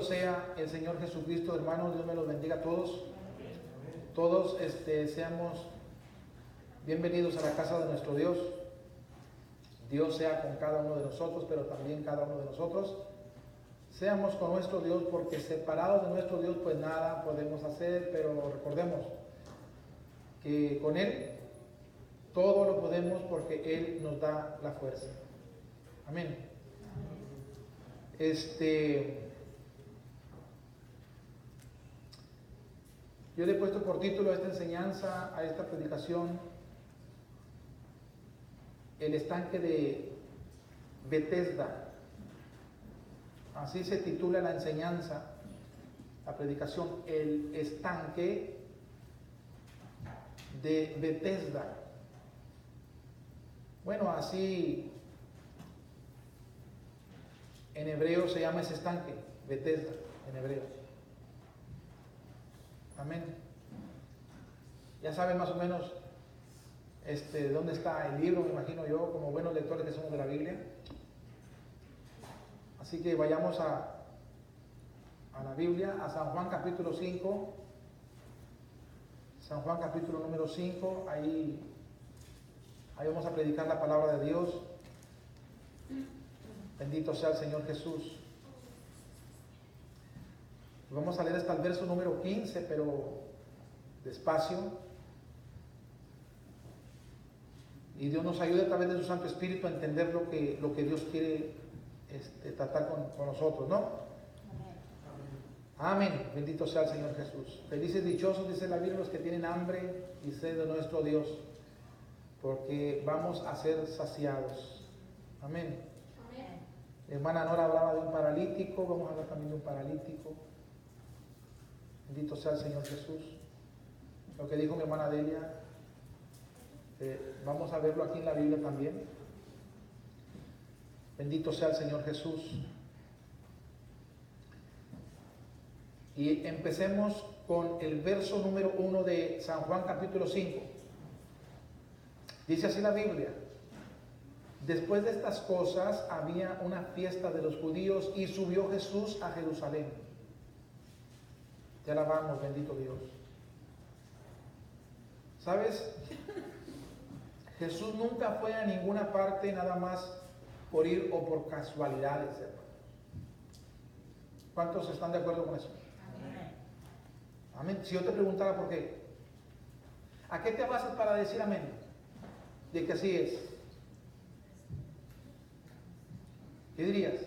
Bendito sea el Señor Jesucristo, hermanos. Dios me los bendiga a todos. Todos seamos bienvenidos a la casa de nuestro Dios. Dios sea con cada uno de nosotros, pero también cada uno de nosotros seamos con nuestro Dios, porque separados de nuestro Dios pues nada podemos hacer. Pero recordemos que con Él todo lo podemos, porque Él nos da la fuerza. Amén. Yo le he puesto por título a esta enseñanza, a esta predicación, el estanque de Betesda. Así se titula la enseñanza, la predicación, el estanque de Betesda. Bueno, así en hebreo se llama ese estanque, Betesda, en hebreo. Amén. Ya saben más o menos dónde está el libro, me imagino yo, como buenos lectores que somos de la Biblia. Así que vayamos a la Biblia, a San Juan capítulo 5. San Juan capítulo número 5, ahí vamos a predicar la palabra de Dios. Bendito sea el Señor Jesús. Vamos a leer hasta el verso número 15, pero despacio. Y Dios nos ayude a través de su Santo Espíritu a entender lo que Dios quiere tratar con nosotros, ¿no? Amén. Amén. Bendito sea el Señor Jesús. Felices, dichosos, dice la Biblia, los que tienen hambre y sed de nuestro Dios, porque vamos a ser saciados. Amén. Amén. La hermana Nora hablaba de un paralítico, vamos a hablar también de un paralítico. Bendito sea el Señor Jesús. Lo que dijo mi hermana Delia, vamos a verlo aquí en la Biblia también. Bendito sea el Señor Jesús. Y empecemos con el verso número 1 de San Juan capítulo 5. Dice así la Biblia: después de estas cosas había una fiesta de los judíos y subió Jesús a Jerusalén. Te alabamos, bendito Dios. ¿Sabes? Jesús nunca fue a ninguna parte nada más por ir o por casualidades, hermanos. ¿Cuántos están de acuerdo con eso? Amén. Amén. Si yo te preguntara por qué, ¿a qué te basas para decir amén? De que así es. ¿Qué dirías?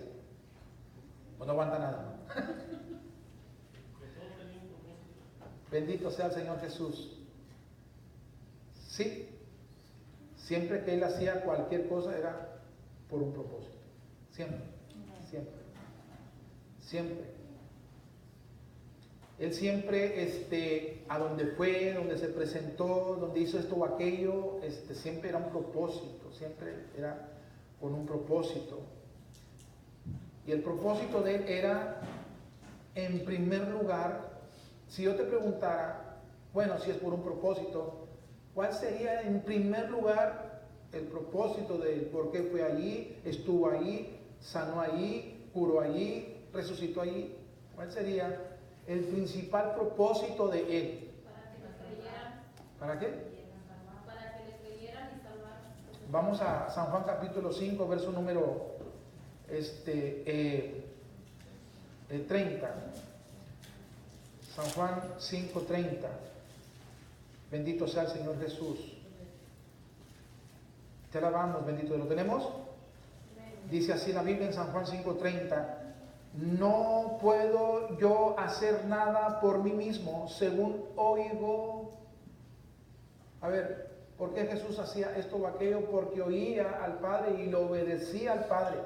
Pues no aguanta nada. Bendito sea el Señor Jesús. Sí, siempre que Él hacía cualquier cosa era por un propósito. Siempre, siempre, siempre. Él siempre, a donde fue, donde se presentó, donde hizo esto o aquello, siempre era un propósito, siempre era con un propósito. Y el propósito de Él era, en primer lugar, si yo te preguntara, bueno, si es por un propósito, ¿cuál sería en primer lugar el propósito de Él? ¿Por qué fue allí? ¿Estuvo allí? ¿Sanó allí? ¿Curó allí? ¿Resucitó allí? ¿Cuál sería el principal propósito de Él? Para que nos creyeran. ¿Para qué? Para que le creyeran y salvaran. Vamos a San Juan capítulo 5, verso número 30. San Juan 5:30. Bendito sea el Señor Jesús. Te alabamos, bendito. ¿Lo tenemos? Dice así la Biblia en San Juan 5:30: no puedo yo hacer nada por mí mismo, según oigo. A ver, ¿por qué Jesús hacía esto o aquello? Porque oía al Padre y lo obedecía al Padre.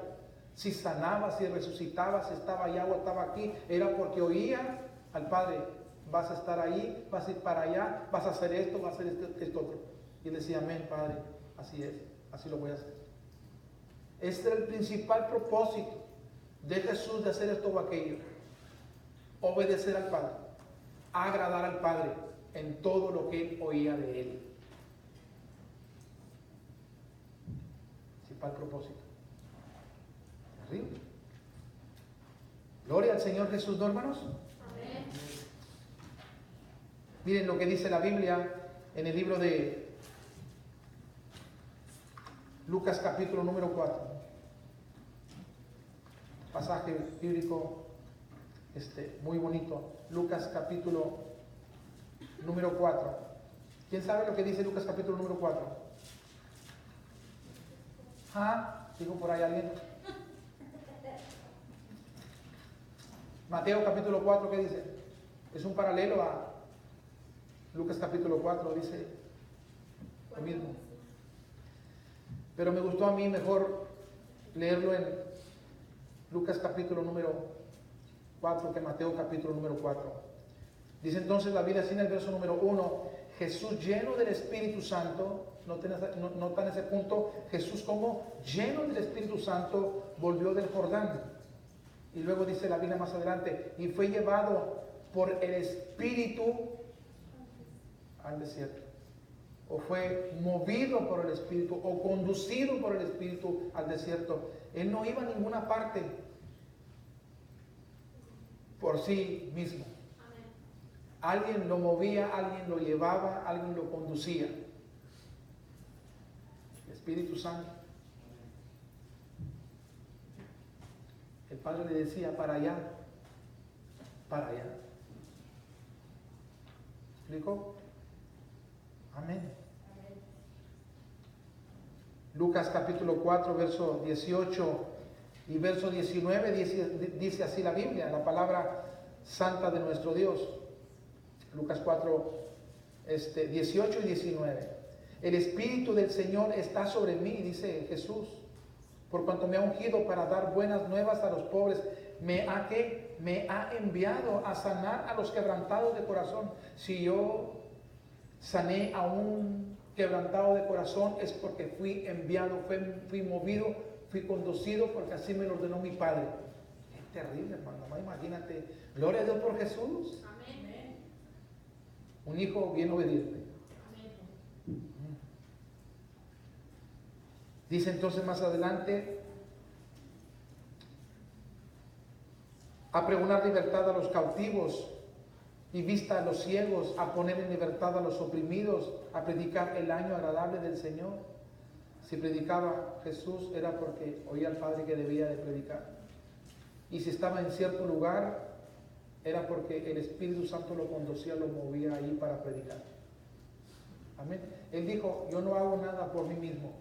Si sanaba, si resucitaba, si estaba allá o estaba aquí, era porque oía al Padre. Vas a estar ahí, vas a ir para allá, vas a hacer esto, vas a hacer esto otro. Y él decía: amén, Padre, así es, así lo voy a hacer. Este era el principal propósito de Jesús, de hacer esto o aquello: obedecer al Padre, agradar al Padre en todo lo que él oía de Él. Principal propósito. Terrible. Gloria al Señor Jesús, ¿no, hermanos? Amén. Miren lo que dice la Biblia en el libro de Lucas capítulo número 4. Pasaje bíblico muy bonito. Lucas capítulo número 4. ¿Quién sabe lo que dice Lucas capítulo número 4? ¿Ah? ¿Digo por ahí alguien? Mateo capítulo 4, ¿qué dice? Es un paralelo a Lucas capítulo 4, dice lo mismo. Pero me gustó a mí mejor leerlo en Lucas capítulo número 4 que Mateo capítulo número 4. Dice entonces la Biblia así en el verso número 1, Jesús lleno del Espíritu Santo, nota en ese punto, Jesús como lleno del Espíritu Santo volvió del Jordán. Y luego dice la Biblia más adelante, y fue llevado por el Espíritu al desierto. O fue movido por el Espíritu, o conducido por el Espíritu al desierto. Él no iba a ninguna parte por sí mismo. Alguien lo movía, alguien lo llevaba, alguien lo conducía. El Espíritu Santo. El Padre le decía, para allá, para allá. ¿Explicó? Amén. Lucas capítulo 4, verso 18 y verso 19 dice así la Biblia, la palabra santa de nuestro Dios. Lucas 4, 18 y 19. El Espíritu del Señor está sobre mí, dice Jesús, por cuanto me ha ungido para dar buenas nuevas a los pobres. Me ha enviado a sanar a los quebrantados de corazón. Si yo sané a un quebrantado de corazón es porque fui enviado, fui movido, fui conducido, porque así me lo ordenó mi Padre. Es terrible, hermano. Imagínate. Gloria a Dios por Jesús. Amén. Un hijo bien obediente. Amén. Dice entonces más adelante, a pregonar libertad a los cautivos y vista a los ciegos, a poner en libertad a los oprimidos, a predicar el año agradable del Señor. Si predicaba Jesús era porque oía al Padre que debía de predicar. Y si estaba en cierto lugar era porque el Espíritu Santo lo conducía, lo movía ahí para predicar. Amén. Él dijo, yo no hago nada por mí mismo.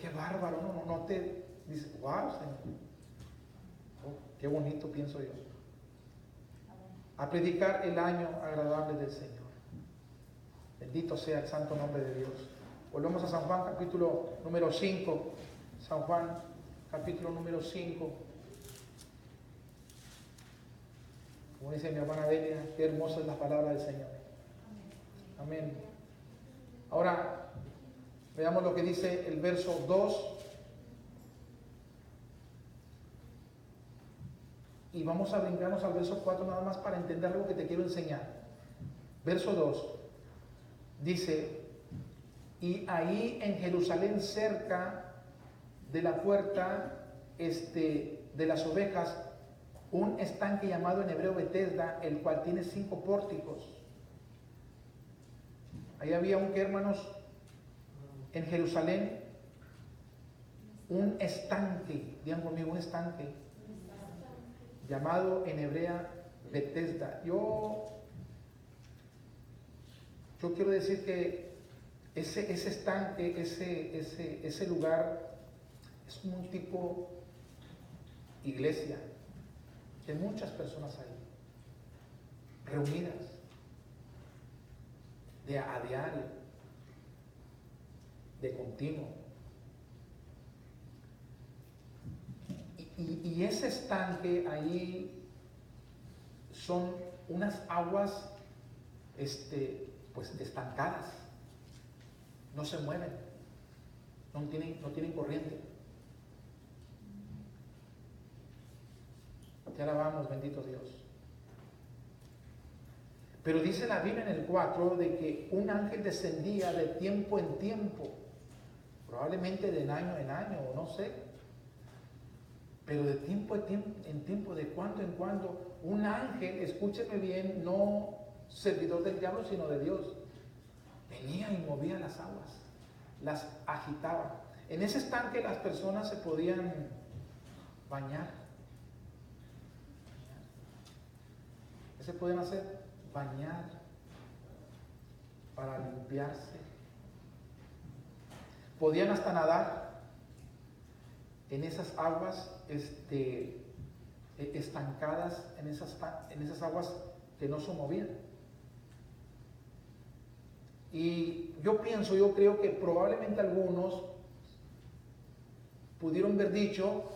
Qué bárbaro, no te dice, wow, Señor. Oh, qué bonito, pienso yo. A predicar el año agradable del Señor. Bendito sea el santo nombre de Dios. Volvemos a San Juan capítulo número 5. San Juan capítulo número 5. Como dice mi hermana Delia, qué hermosa es la palabra del Señor. Amén. Ahora, veamos lo que dice el verso 2. Y vamos a brincarnos al verso 4 nada más para entender lo que te quiero enseñar. Verso 2. Dice, y ahí en Jerusalén cerca de la puerta de las ovejas, un estanque llamado en hebreo Betesda, el cual tiene 5 pórticos. Ahí había un, ¿qué, hermanos? En Jerusalén, un estanque, digan conmigo, un estanque, llamado en hebrea Betesda. Yo quiero decir que ese estanque, ese lugar, es un tipo iglesia, de muchas personas ahí, reunidas, a diario, de continuo. Y ese estanque ahí son unas aguas pues estancadas, no se mueven, no tienen corriente. Te alabamos, bendito Dios. Pero dice la Biblia en el 4 de que un ángel descendía de tiempo en tiempo, probablemente de año en año, o no sé. Pero de tiempo en tiempo, de cuando en cuando, un ángel, escúcheme bien, no servidor del diablo, sino de Dios, venía y movía las aguas, las agitaba. En ese estanque las personas se podían bañar. ¿Qué se podían hacer? Bañar, para limpiarse. Podían hasta nadar en esas aguas estancadas, en esas aguas que no se movían. Y yo creo que probablemente algunos pudieron haber dicho,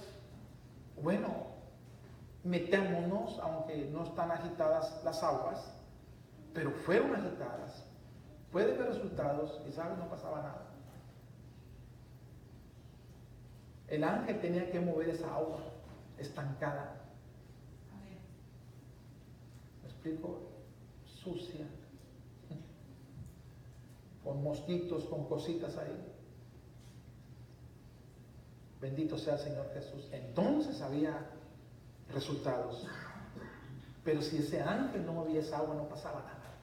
bueno, metémonos, aunque no están agitadas las aguas, pero fueron agitadas. Puede haber resultados y saben, no pasaba nada. El ángel tenía que mover esa agua estancada. ¿Me explico? Sucia, con mosquitos, con cositas ahí. Bendito sea el Señor Jesús. Entonces había resultados. Pero si ese ángel no movía esa agua, no pasaba nada.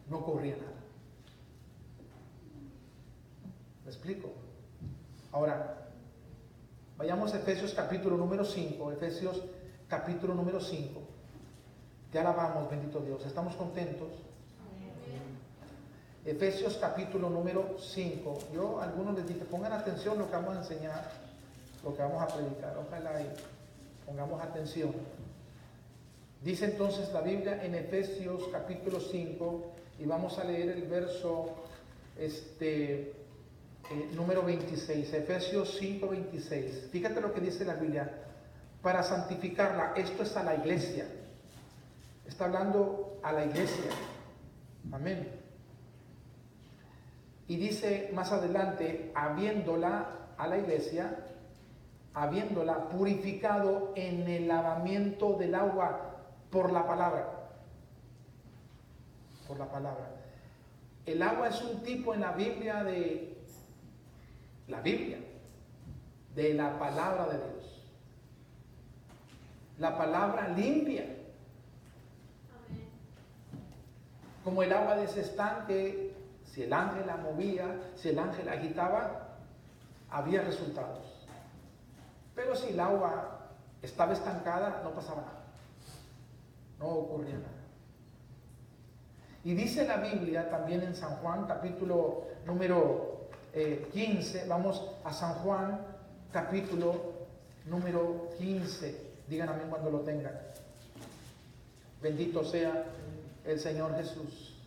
No corría nada. ¿Me explico? Ahora, vayamos a Efesios capítulo número 5. Efesios capítulo número 5. Te alabamos, bendito Dios. ¿Estamos contentos? Efesios capítulo número 5. Yo a algunos les dije, pongan atención lo que vamos a enseñar, lo que vamos a predicar. Ojalá y pongamos atención. Dice entonces la Biblia en Efesios capítulo 5, y vamos a leer el verso número 26. Efesios 5, 26. Fíjate lo que dice la Biblia. Para santificarla, esto es a la iglesia. Está hablando a la iglesia. Amén. Y dice más adelante, habiéndola a la iglesia, habiéndola purificado en el lavamiento del agua por la palabra. Por la palabra. El agua es un tipo en la Biblia de la palabra de Dios. La palabra limpia. Como el agua de ese estanque, si el ángel la movía, si el ángel la agitaba, había resultados. Pero si el agua estaba estancada, no pasaba nada. No ocurría nada. Y dice la Biblia también en San Juan, capítulo número 15, vamos a San Juan, capítulo número 15. Digan amén cuando lo tengan. Bendito sea el Señor Jesús.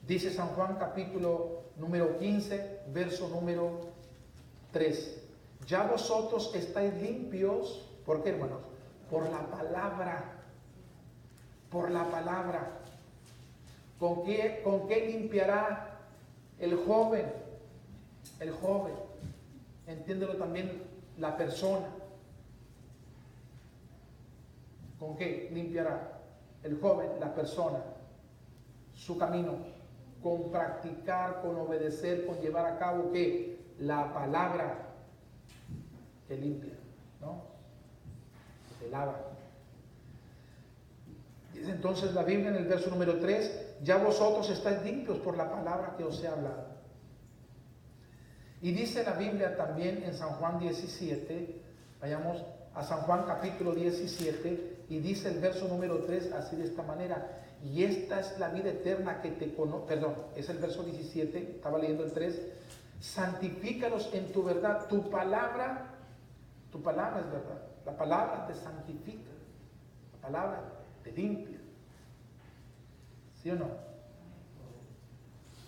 Dice San Juan capítulo número 15, verso número 3. Ya vosotros estáis limpios, ¿por qué, hermanos? Por la palabra. Por la palabra. ¿Con qué limpiará el joven? El joven. Entiéndelo también la persona. ¿Con qué limpiará el joven, la persona? Su camino. Con practicar, con obedecer, con llevar a cabo ¿qué? La palabra que limpia, ¿no? Que lava. Dice entonces la Biblia en el verso número 3, ya vosotros estáis limpios por la palabra que os he hablado. Y dice la Biblia también en San Juan 17, vayamos a San Juan capítulo 17, y dice el verso número 3 así de esta manera: y esta es la vida eterna, que te conoce, perdón, es el verso 17, estaba leyendo el 3, santifícalos en tu verdad, tu palabra es verdad, la palabra te santifica, la palabra te limpia, ¿sí o no?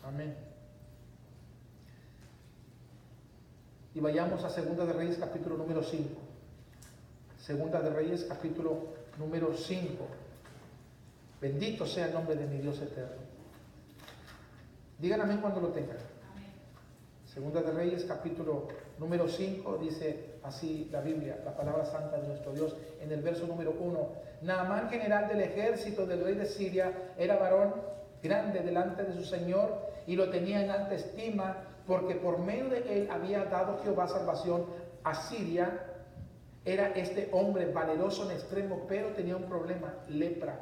Amén. Y vayamos a Segunda de Reyes capítulo número 5, Segunda de Reyes capítulo número 5. Bendito sea el nombre de mi Dios eterno. Digan amén cuando lo tengan. Amén. Segunda de Reyes, capítulo número 5, dice así la Biblia, la palabra santa de nuestro Dios, en el verso número 1. Naamán, general del ejército del rey de Siria, era varón grande delante de su señor y lo tenía en alta estima, porque por medio de él había dado Jehová salvación Asiria, era este hombre valeroso en extremo, pero tenía un problema, lepra,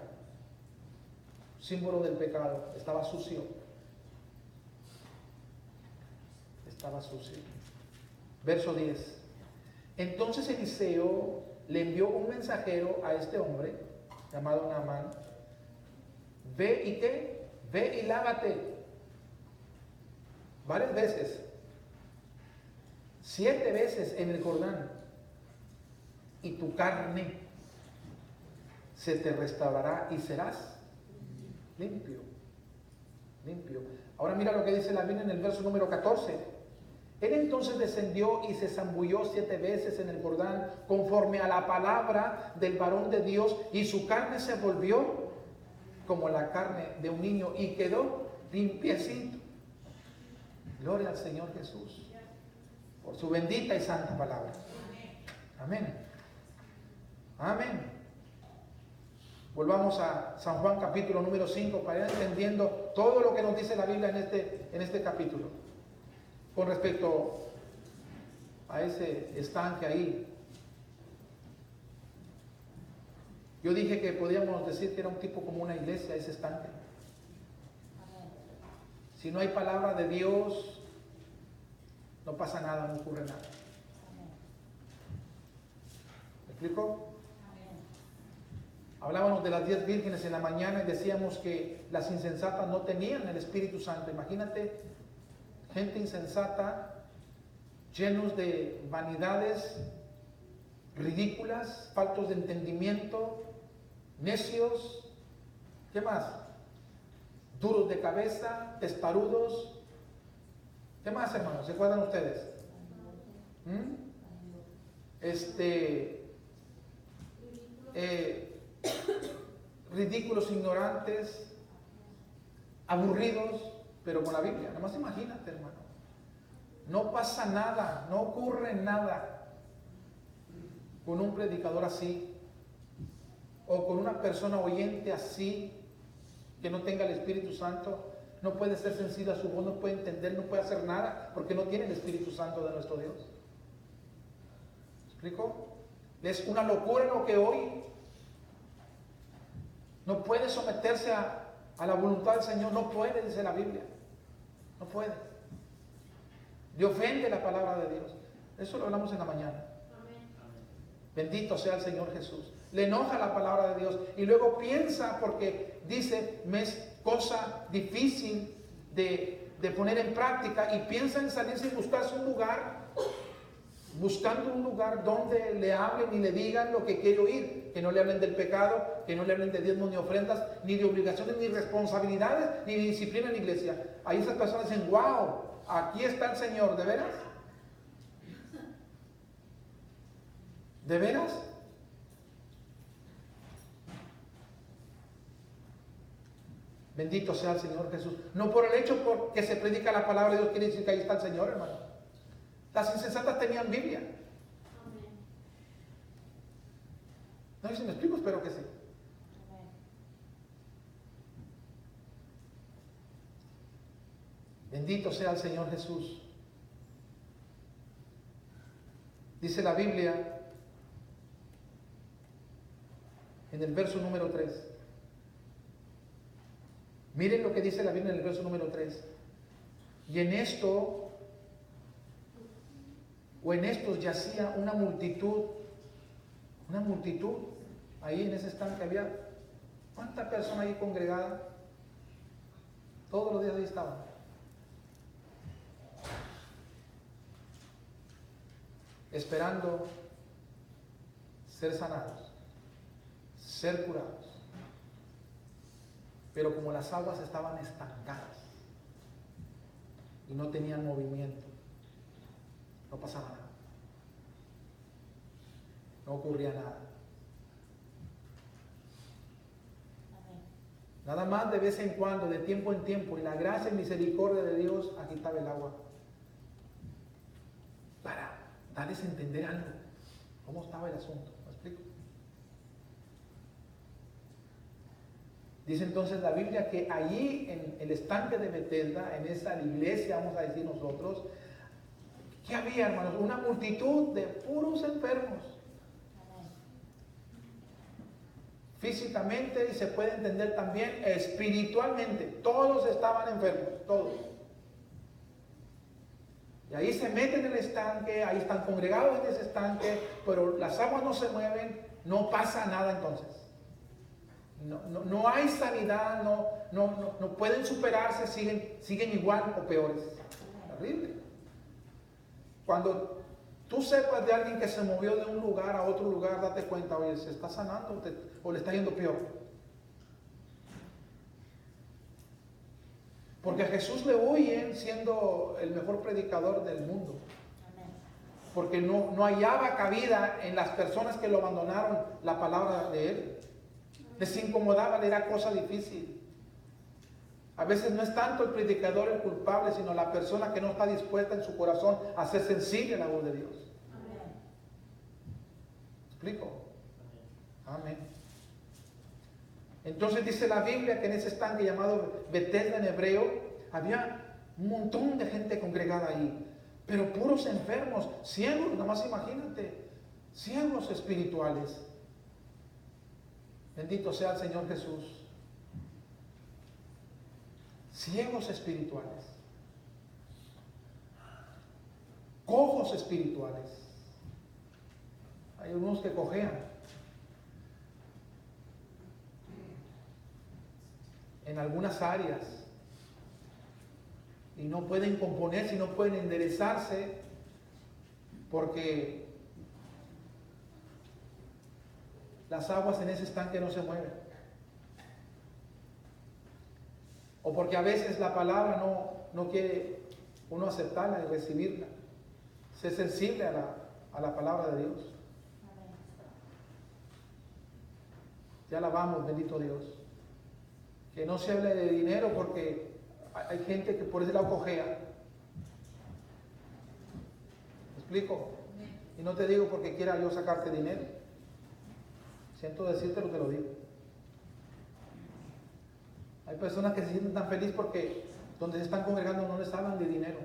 símbolo del pecado, estaba sucio. Estaba sucio. Verso 10. Entonces Eliseo le envió un mensajero a este hombre, llamado Naamán. Ve y qué, ve y lávate. Varias veces. 7 veces en el Jordán. Y tu carne se te restaurará y serás limpio. Limpio. Ahora mira lo que dice la Biblia en el verso número 14. Él entonces descendió y se zambulló 7 veces en el Jordán, conforme a la palabra del varón de Dios, y su carne se volvió como la carne de un niño y quedó limpiecito. Gloria al Señor Jesús por su bendita y santa palabra. Amén. Amén. Volvamos a San Juan capítulo número 5 para ir entendiendo todo lo que nos dice la Biblia en este capítulo con respecto a ese estanque ahí. Yo dije que podíamos decir que era un tipo como una iglesia, ese estanque. Si no hay palabra de Dios, no pasa nada, no ocurre nada. ¿Me explico? Hablábamos de las 10 vírgenes en la mañana y decíamos que las insensatas no tenían el Espíritu Santo. Imagínate, gente insensata, llenos de vanidades ridículas, faltos de entendimiento, necios, ¿qué más? Duros de cabeza, testarudos. ¿Qué más, hermanos? ¿Se acuerdan ustedes? Ridículos, ignorantes, aburridos, pero con la Biblia. Nada más imagínate, hermano. No pasa nada, no ocurre nada con un predicador así, o con una persona oyente así, que no tenga el Espíritu Santo. No puede ser sensible a su voz, no puede entender, no puede hacer nada, porque no tiene el Espíritu Santo de nuestro Dios. ¿Me explico? Es una locura lo que oye. No puede someterse a la voluntad del Señor, no puede, dice la Biblia. No puede. Le ofende la palabra de Dios. Eso lo hablamos en la mañana. Bendito sea el Señor Jesús. Le enoja la palabra de Dios y luego piensa, porque dice, me es cosa difícil de poner en práctica, y piensa en salirse y buscarse un lugar, buscando un lugar donde le hablen y le digan lo que quiere oír, que no le hablen del pecado, que no le hablen de diezmos ni ofrendas, ni de obligaciones, ni responsabilidades, ni de disciplina en la iglesia. Ahí esas personas dicen, wow, aquí está el Señor, ¿de veras? ¿De veras? Bendito sea el Señor Jesús. No por el hecho porque se predica la palabra de Dios quiere decir que ahí está el Señor, hermano. Las insensatas tenían Biblia. No sé si me explico, espero que sí. Bendito sea el Señor Jesús. Dice la Biblia en el verso número 3. Miren lo que dice la Biblia en el verso número 3. Y en esto, o en estos yacía una multitud, ahí en ese estanque había, ¿cuánta persona ahí congregada? Todos los días ahí estaban. Esperando ser sanados, ser curados. Pero como las aguas estaban estancadas y no tenían movimiento, no pasaba nada. No ocurría nada. Nada más de vez en cuando, de tiempo en tiempo, y la gracia y misericordia de Dios agitaba el agua para darles a entender algo. ¿Cómo estaba el asunto? ¿Me explico? Dice entonces la Biblia que allí en el estanque de Betesda, en esa iglesia, vamos a decir nosotros, ¿Qué había, hermanos? Una multitud de puros enfermos. Físicamente, y se puede entender también espiritualmente. Todos estaban enfermos, todos. Y ahí se meten en el estanque, ahí están congregados en ese estanque, pero las aguas no se mueven, no pasa nada entonces. No hay sanidad, no pueden superarse, siguen igual o peores. Terrible. Cuando tú sepas de alguien que se movió de un lugar a otro lugar, date cuenta, oye, ¿se está sanando o le está yendo peor? Porque a Jesús le huyen siendo el mejor predicador del mundo. Porque no hallaba cabida en las personas que lo abandonaron la palabra de él. Les incomodaba, le era cosa difícil. A veces no es tanto el predicador el culpable, sino la persona que no está dispuesta en su corazón a ser sensible a la voz de Dios. ¿Me explico? Amén. Entonces dice la Biblia que en ese estanque llamado Betesda en hebreo había un montón de gente congregada ahí, pero puros enfermos, ciegos, nada más imagínate, ciegos espirituales. Bendito sea el Señor Jesús. Ciegos espirituales, cojos espirituales. Hay unos que cojean. En algunas áreas y no pueden componerse y no pueden enderezarse porque las aguas en ese estanque no se mueven. O porque a veces la palabra no quiere uno aceptarla y recibirla. Ser sensible a la palabra de Dios. Ya la vamos, bendito Dios. Que no se hable de dinero porque hay gente que por ese lado cojea. ¿Me explico? Y no te digo porque quiera yo sacarte dinero. Siento decirte lo que lo digo. Hay personas que se sienten tan felices porque donde se están congregando no les hablan de dinero.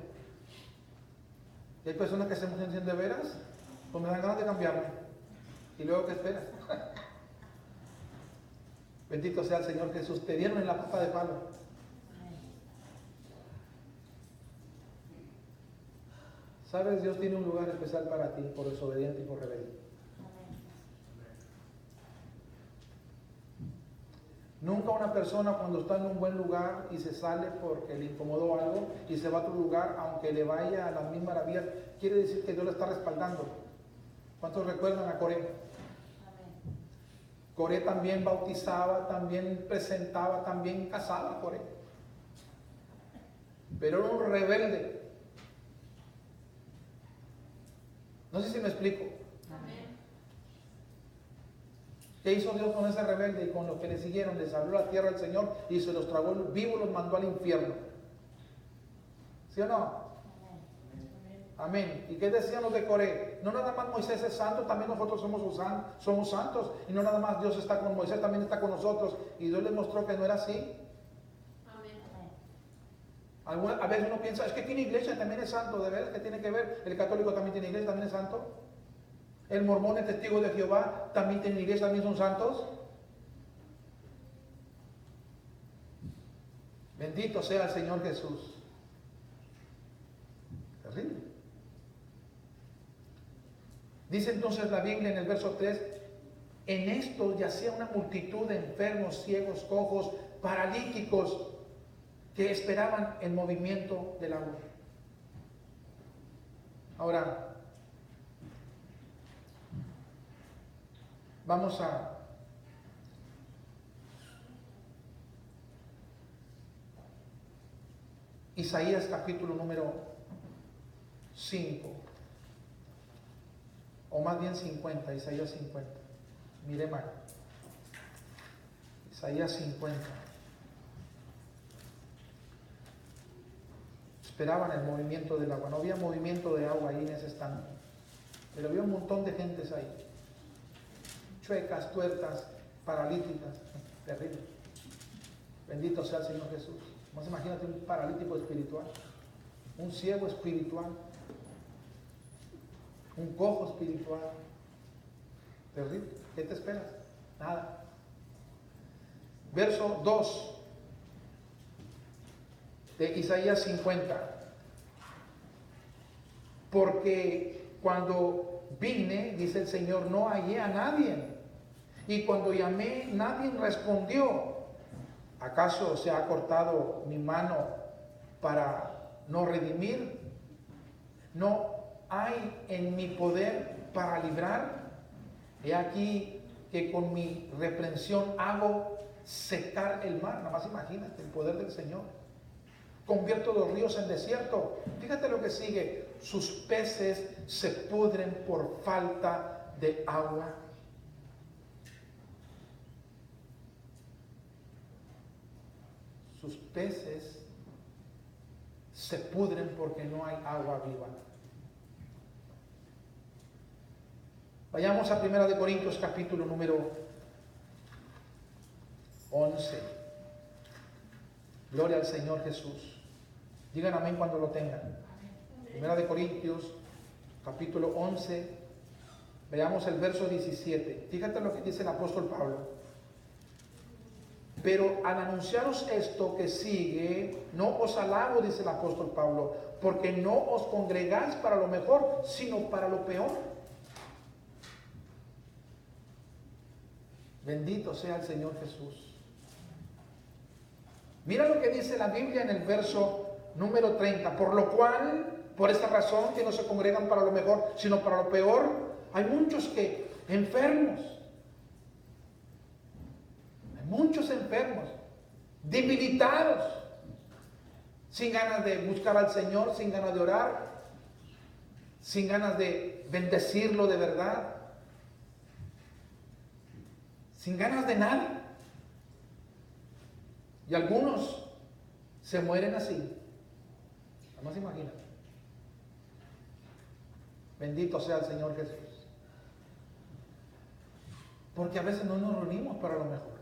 Y hay personas que se sienten de veras, pues me dan ganas de cambiarme. Y luego, ¿qué esperas? Bendito sea el Señor Jesús. Te dieron en la pata de palo. ¿Sabes? Dios tiene un lugar especial para ti, por desobediente y por rebelde. Nunca una persona cuando está en un buen lugar y se sale porque le incomodó algo y se va a otro lugar, aunque le vaya a las mil maravillas, quiere decir que Dios le está respaldando. ¿Cuántos recuerdan a Coré? Coré también bautizaba, también presentaba, también casaba Coré. Pero era un rebelde. No sé si me explico. ¿Qué hizo Dios con ese rebelde y con los que le siguieron? Les abrió la tierra al Señor y se los tragó vivos, los mandó al infierno. ¿Sí o no? Amén. ¿Y qué decían los de Coré? No nada más Moisés es santo, también nosotros somos santos. Y no nada más Dios está con Moisés, también está con nosotros. Y Dios les mostró que no era así. A veces uno piensa, es que tiene iglesia, también es santo. ¿De verdad que tiene que ver? El católico también tiene iglesia, también es santo. El mormón, el testigo de Jehová, también tiene iglesia, también son santos. Bendito sea el Señor Jesús. Terrible. Dice entonces la Biblia en el verso 3, en esto yacía una multitud de enfermos, ciegos, cojos, paralíticos, que esperaban el movimiento del agua. Ahora, vamos a Isaías capítulo número 5, o más bien 50, Isaías 50. Mire mal. Isaías 50. Esperaban el movimiento del agua. No había movimiento de agua ahí en ese estanque, pero había un montón de gentes ahí. Chuecas, tuertas, paralíticas. Terrible. Bendito sea el Señor Jesús. Más imagínate un paralítico espiritual, un ciego espiritual. un cojo espiritual. Terrible. ¿Qué te esperas? Nada. Verso 2 de Isaías 50. Porque cuando vine, dice el Señor, no hallé a nadie. Y cuando llamé, nadie respondió. ¿Acaso se ha cortado mi mano para no redimir? ¿No hay en mi poder para librar? He aquí que con mi reprensión hago secar el mar. Nada más imagínate el poder del Señor. Convierto los ríos en desierto. Fíjate lo que sigue. Sus peces se pudren por falta de agua. Sus peces se pudren porque no hay agua viva. Vayamos a 1 Corintios capítulo número 11. Gloria al Señor Jesús. Digan amén cuando lo tengan. 1 Corintios capítulo 11. Veamos el verso 17. Fíjate lo que dice el apóstol Pablo. Pero al anunciaros esto que sigue, no os alabo, dice el apóstol Pablo, porque no os congregáis para lo mejor, sino para lo peor. Bendito sea el Señor Jesús. Mira lo que dice la Biblia en el verso número 30. Por lo cual, por esta razón, que no se congregan para lo mejor, sino para lo peor, hay muchos que enfermos. Muchos enfermos, debilitados, sin ganas de buscar al Señor, sin ganas de orar, sin ganas de bendecirlo de verdad, sin ganas de nada. Y algunos se mueren así. Nada más imagínate. Bendito sea el Señor Jesús. Porque a veces no nos reunimos para lo mejor.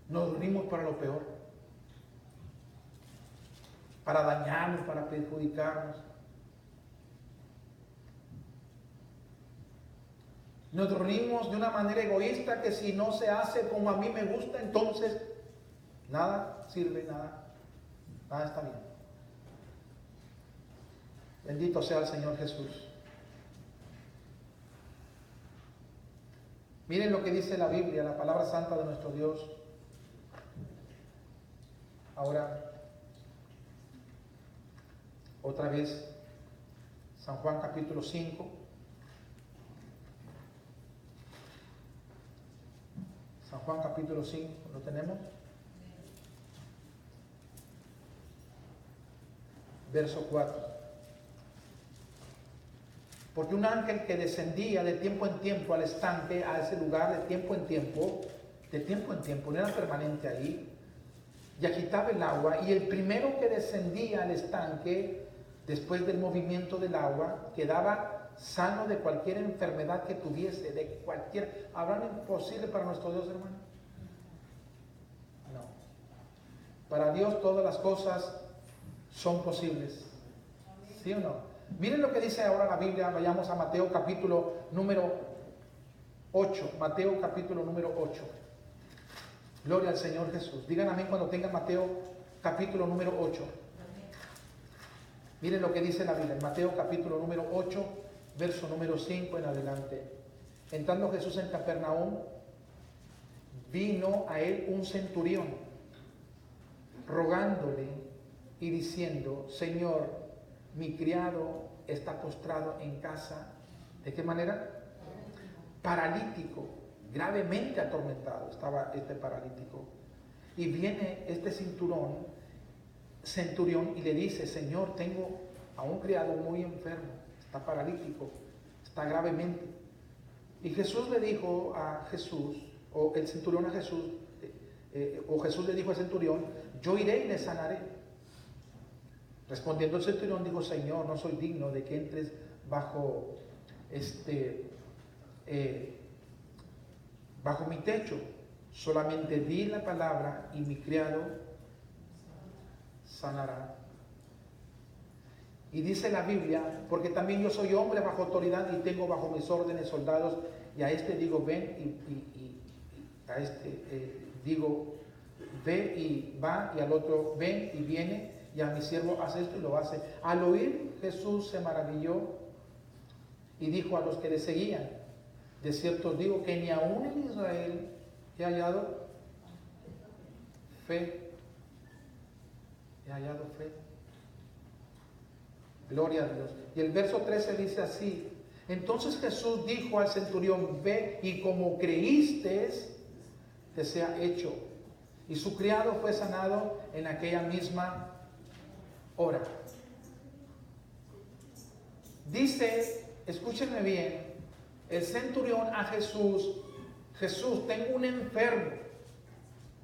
Nos reunimos para lo peor, para dañarnos, para perjudicarnos. Nos reunimos de una manera egoísta que si no se hace como a mí me gusta, entonces nada sirve, nada está bien. Bendito sea el Señor Jesús. Miren lo que dice la Biblia, la palabra santa de nuestro Dios. Ahora, otra vez, San Juan capítulo 5. San Juan capítulo 5, ¿lo tenemos? Verso 4. Porque un ángel que descendía de tiempo en tiempo al estanque, a ese lugar, de tiempo en tiempo, no era permanente ahí, y agitaba el agua, y el primero que descendía al estanque, después del movimiento del agua, quedaba sano de cualquier enfermedad que tuviese, de cualquier... ¿Habrá imposible para nuestro Dios, hermano? No. Para Dios todas las cosas son posibles. ¿Sí o no? Miren lo que dice ahora la Biblia. Vayamos a Mateo capítulo número 8. Mateo capítulo número 8. Gloria al Señor Jesús. Digan amén cuando tengan Mateo capítulo número 8. Miren lo que dice la Biblia. Mateo capítulo número 8, verso número 5 en adelante. Entrando Jesús en Capernaum, vino a él un centurión, rogándole y diciendo: Señor, mi criado está postrado en casa. ¿De qué manera? Paralítico, gravemente atormentado estaba este paralítico. Y viene este centurión y le dice: Señor, tengo a un criado muy enfermo, está paralítico, está gravemente. Y Jesús le dijo a Jesús, o el centurión a Jesús, o Jesús le dijo al centurión: yo iré y le sanaré. Respondiendo el centurión dijo: Señor, no soy digno de que entres bajo bajo mi techo, solamente di la palabra y mi criado sanará. Y dice la Biblia, porque también yo soy hombre bajo autoridad y tengo bajo mis órdenes soldados, y a este digo, ven, y a este digo, ve y va, y al otro, ven y viene, y a mi siervo hace esto y lo hace. Al oír, Jesús se maravilló y dijo a los que le seguían, de cierto os digo que ni aún en Israel he hallado fe. He hallado fe. Gloria a Dios. Y el verso 13 dice así: entonces Jesús dijo al centurión, ve y como creíste, te sea hecho. Y su criado fue sanado en aquella misma hora. Dice, escúchenme bien, el centurión a Jesús, Jesús, tengo un enfermo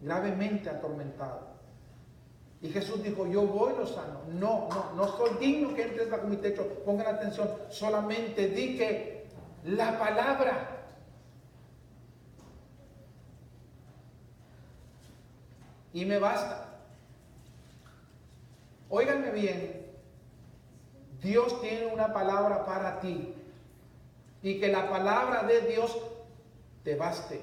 gravemente atormentado. Y Jesús dijo, yo voy y lo sano. No soy digno que entres bajo mi techo. Pongan atención, solamente di que la palabra. Y me basta. Óiganme bien, Dios tiene una palabra para ti. Y que la palabra de Dios te baste.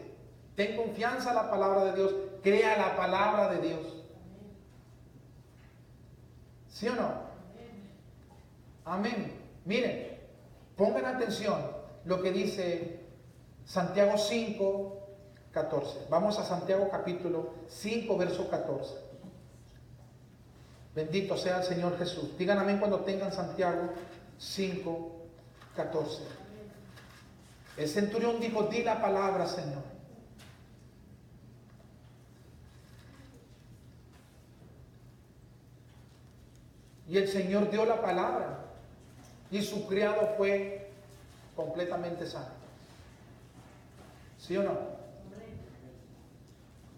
Ten confianza en la palabra de Dios. Crea la palabra de Dios. ¿Sí o no? Amén. Miren, pongan atención lo que dice Santiago 5, 14. Vamos a Santiago capítulo 5, verso 14. Bendito sea el Señor Jesús. Digan amén cuando tengan Santiago 5, 14. El centurión dijo, di la palabra, Señor. Y el Señor dio la palabra. Y su criado fue completamente sano. ¿Sí o no?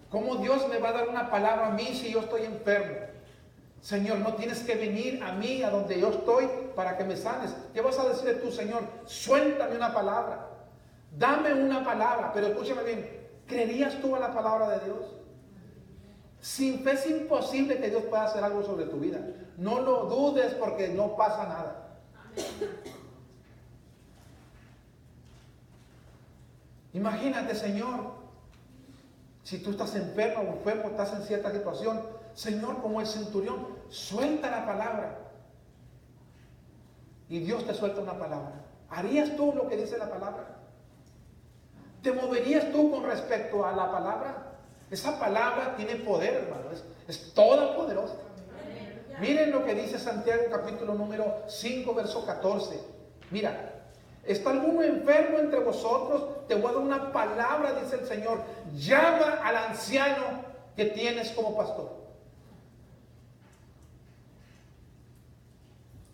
¿Cómo Dios me va a dar una palabra a mí si yo estoy enfermo? Señor, no tienes que venir a mí, a donde yo estoy, para que me sanes. ¿Qué vas a decirle tú, Señor? Suéltame una palabra. Dame una palabra. Pero escúchame bien, ¿creerías tú a la palabra de Dios? Sin fe es imposible que Dios pueda hacer algo sobre tu vida. No lo dudes porque no pasa nada. Imagínate, Señor, si tú estás enfermo o enfermo, estás en cierta situación, Señor, como el centurión, suelta la palabra. Y Dios te suelta una palabra. ¿Harías tú lo que dice la palabra? ¿Te moverías tú con respecto a la palabra? Esa palabra tiene poder, hermano. Es toda poderosa. Miren lo que dice Santiago capítulo número 5, verso 14. Mira, ¿está alguno enfermo entre vosotros? Te voy a dar una palabra, dice el Señor. Llama al anciano que tienes como pastor.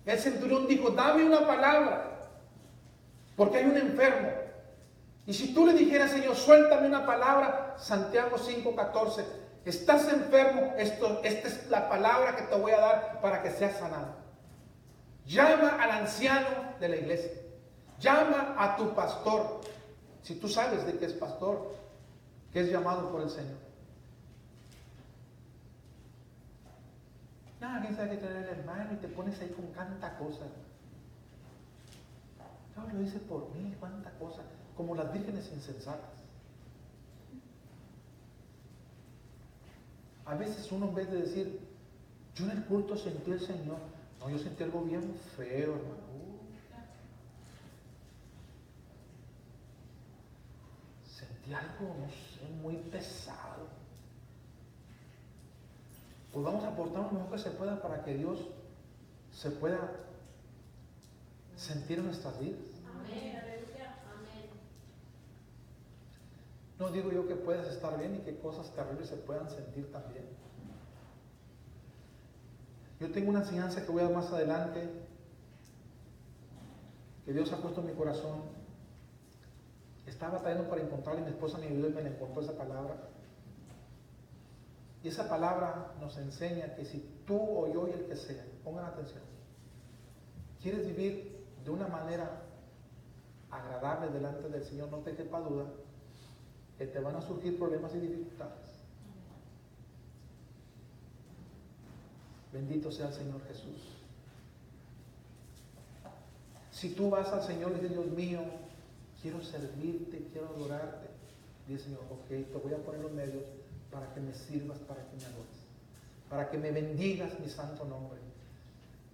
El centurión dijo, dame una palabra, porque hay un enfermo. Y si tú le dijeras, Señor, suéltame una palabra, Santiago 5:14, estás enfermo, esta es la palabra que te voy a dar para que seas sanado. Llama al anciano de la iglesia, llama a tu pastor, si tú sabes de que es pastor, que es llamado por el Señor. ¿Quién sabe que traer el hermano y te pones ahí con tanta cosa? Dios lo dice por mí, cuánta cosa, como las vírgenes insensatas. A veces uno, en vez de decir, yo en el culto sentí el Señor, no, yo sentí algo bien feo, hermano. Sentí algo, no sé, muy pesado. Pues vamos a aportar lo mejor que se pueda para que Dios se pueda sentir en nuestras vidas. Amén, aleluya, amén. No digo yo que puedas estar bien y que cosas terribles se puedan sentir también. Yo tengo una enseñanza que voy a dar más adelante, que Dios ha puesto en mi corazón. Estaba batallando para encontrarla y mi esposa me ayudó y me la encontró esa palabra. Y esa palabra nos enseña que si tú o yo y el que sea, pongan atención, quieres vivir de una manera agradable delante del Señor, no te quepa duda que te van a surgir problemas y dificultades. Bendito sea el Señor Jesús. Si tú vas al Señor y dices, Dios mío, quiero servirte, quiero adorarte, dice Señor, ok, te voy a poner los medios para que me sirvas, para que me adores, para que me bendigas mi santo nombre.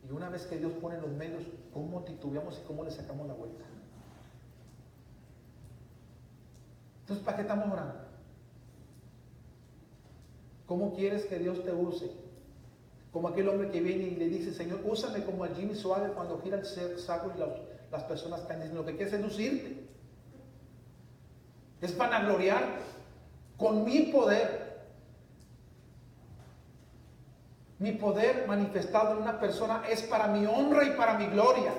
Y una vez que Dios pone los medios, ¿cómo titubeamos y cómo le sacamos la vuelta? Entonces, ¿para qué estamos orando? ¿Cómo quieres que Dios te use? Como aquel hombre que viene y le dice, Señor, úsame como el Jimmy Suave cuando gira el saco y las personas caen. Dicen, lo que quieres es lucirte. Es vanagloriarte con mi poder. Mi poder manifestado en una persona es para mi honra y para mi gloria.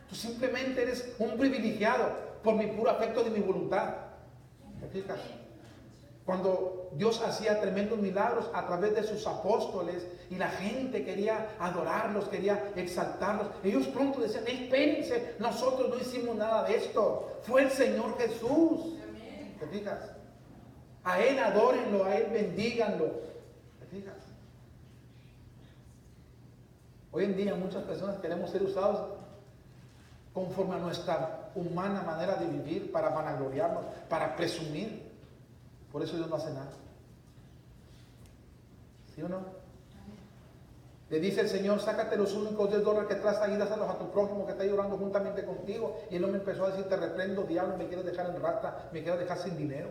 Tú simplemente eres un privilegiado por mi puro afecto de mi voluntad. ¿Te fijas? Cuando Dios hacía tremendos milagros a través de sus apóstoles y la gente quería adorarlos, quería exaltarlos, ellos pronto decían, espérense, nosotros no hicimos nada de esto, fue el Señor Jesús. ¿Te fijas? A Él adórenlo, a Él bendíganlo. ¿Te fijas? Hoy en día muchas personas queremos ser usados conforme a nuestra humana manera de vivir, para vanagloriarnos, para presumir. Por eso Dios no hace nada. ¿Sí o no? Le dice el Señor, sácate los únicos $10 que traes ahí, dáselos a tu prójimo que está llorando juntamente contigo. Y el hombre empezó a decir, te reprendo, diablo, me quieres dejar en rata, me quieres dejar sin dinero.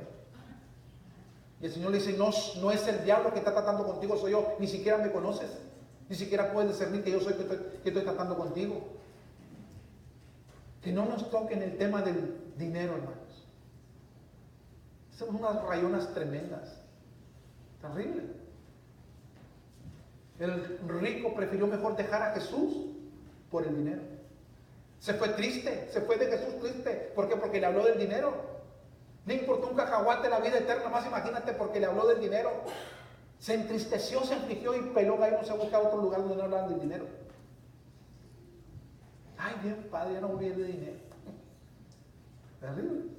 Y el Señor le dice, no es el diablo que está tratando contigo, soy yo. Ni siquiera me conoces, ni siquiera puedes discernir que yo soy que estoy tratando contigo. Que no nos toquen el tema del dinero, hermanos. Somos unas rayonas tremendas, terrible. El rico prefirió mejor dejar a Jesús por el dinero. Se fue triste, se fue de Jesús triste. ¿Por qué? Porque le habló del dinero. Le importó un cacahuate la vida eterna, más imagínate, porque le habló del dinero. Se entristeció, se afligió y peló gallo, no se busca otro lugar donde no hablan del dinero. Ay, bien, Padre, ya no voy a ir de dinero. Terrible.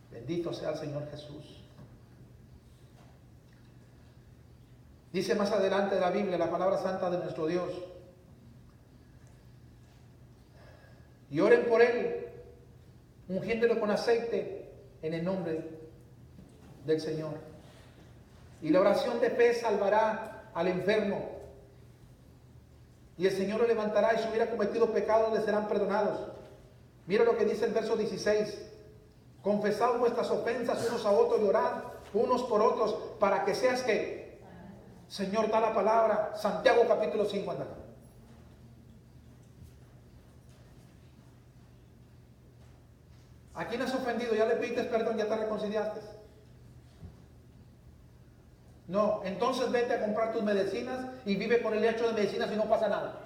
Bendito sea el Señor Jesús. Dice más adelante de la Biblia, la palabra santa de nuestro Dios. Y oren por él, ungiéndolo con aceite en el nombre del Señor. Y la oración de fe salvará al enfermo. Y el Señor lo levantará, y si hubiera cometido pecados le serán perdonados. Mira lo que dice el verso 16. Confesad vuestras ofensas unos a otros y orad unos por otros para que seas que, Señor, da la palabra. Santiago capítulo 5, anda. ¿A quién has ofendido? ¿Ya le pediste perdón? ¿Ya te reconciliaste? No, entonces vete a comprar tus medicinas y vive con el hecho de medicinas y no pasa nada.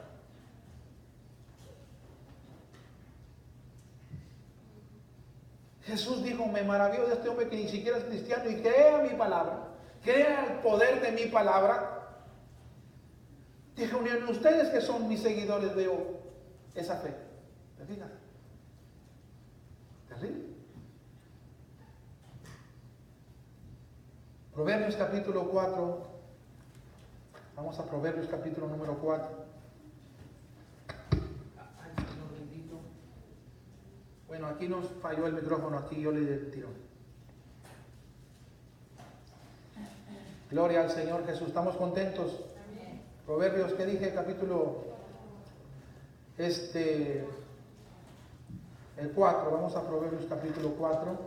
Jesús dijo, me maravillo de este hombre que ni siquiera es cristiano y crea mi palabra, crea el poder de mi palabra. Dijo, ustedes que son mis seguidores veo esa fe. ¿Te fijas? Terrible. Proverbios capítulo 4. Vamos a Proverbios capítulo número 4. Bueno, aquí nos falló el micrófono, aquí yo le di el tirón. Gloria al Señor Jesús, estamos contentos. Amén. Proverbios, ¿qué dije? Capítulo el 4, vamos a Proverbios capítulo 4.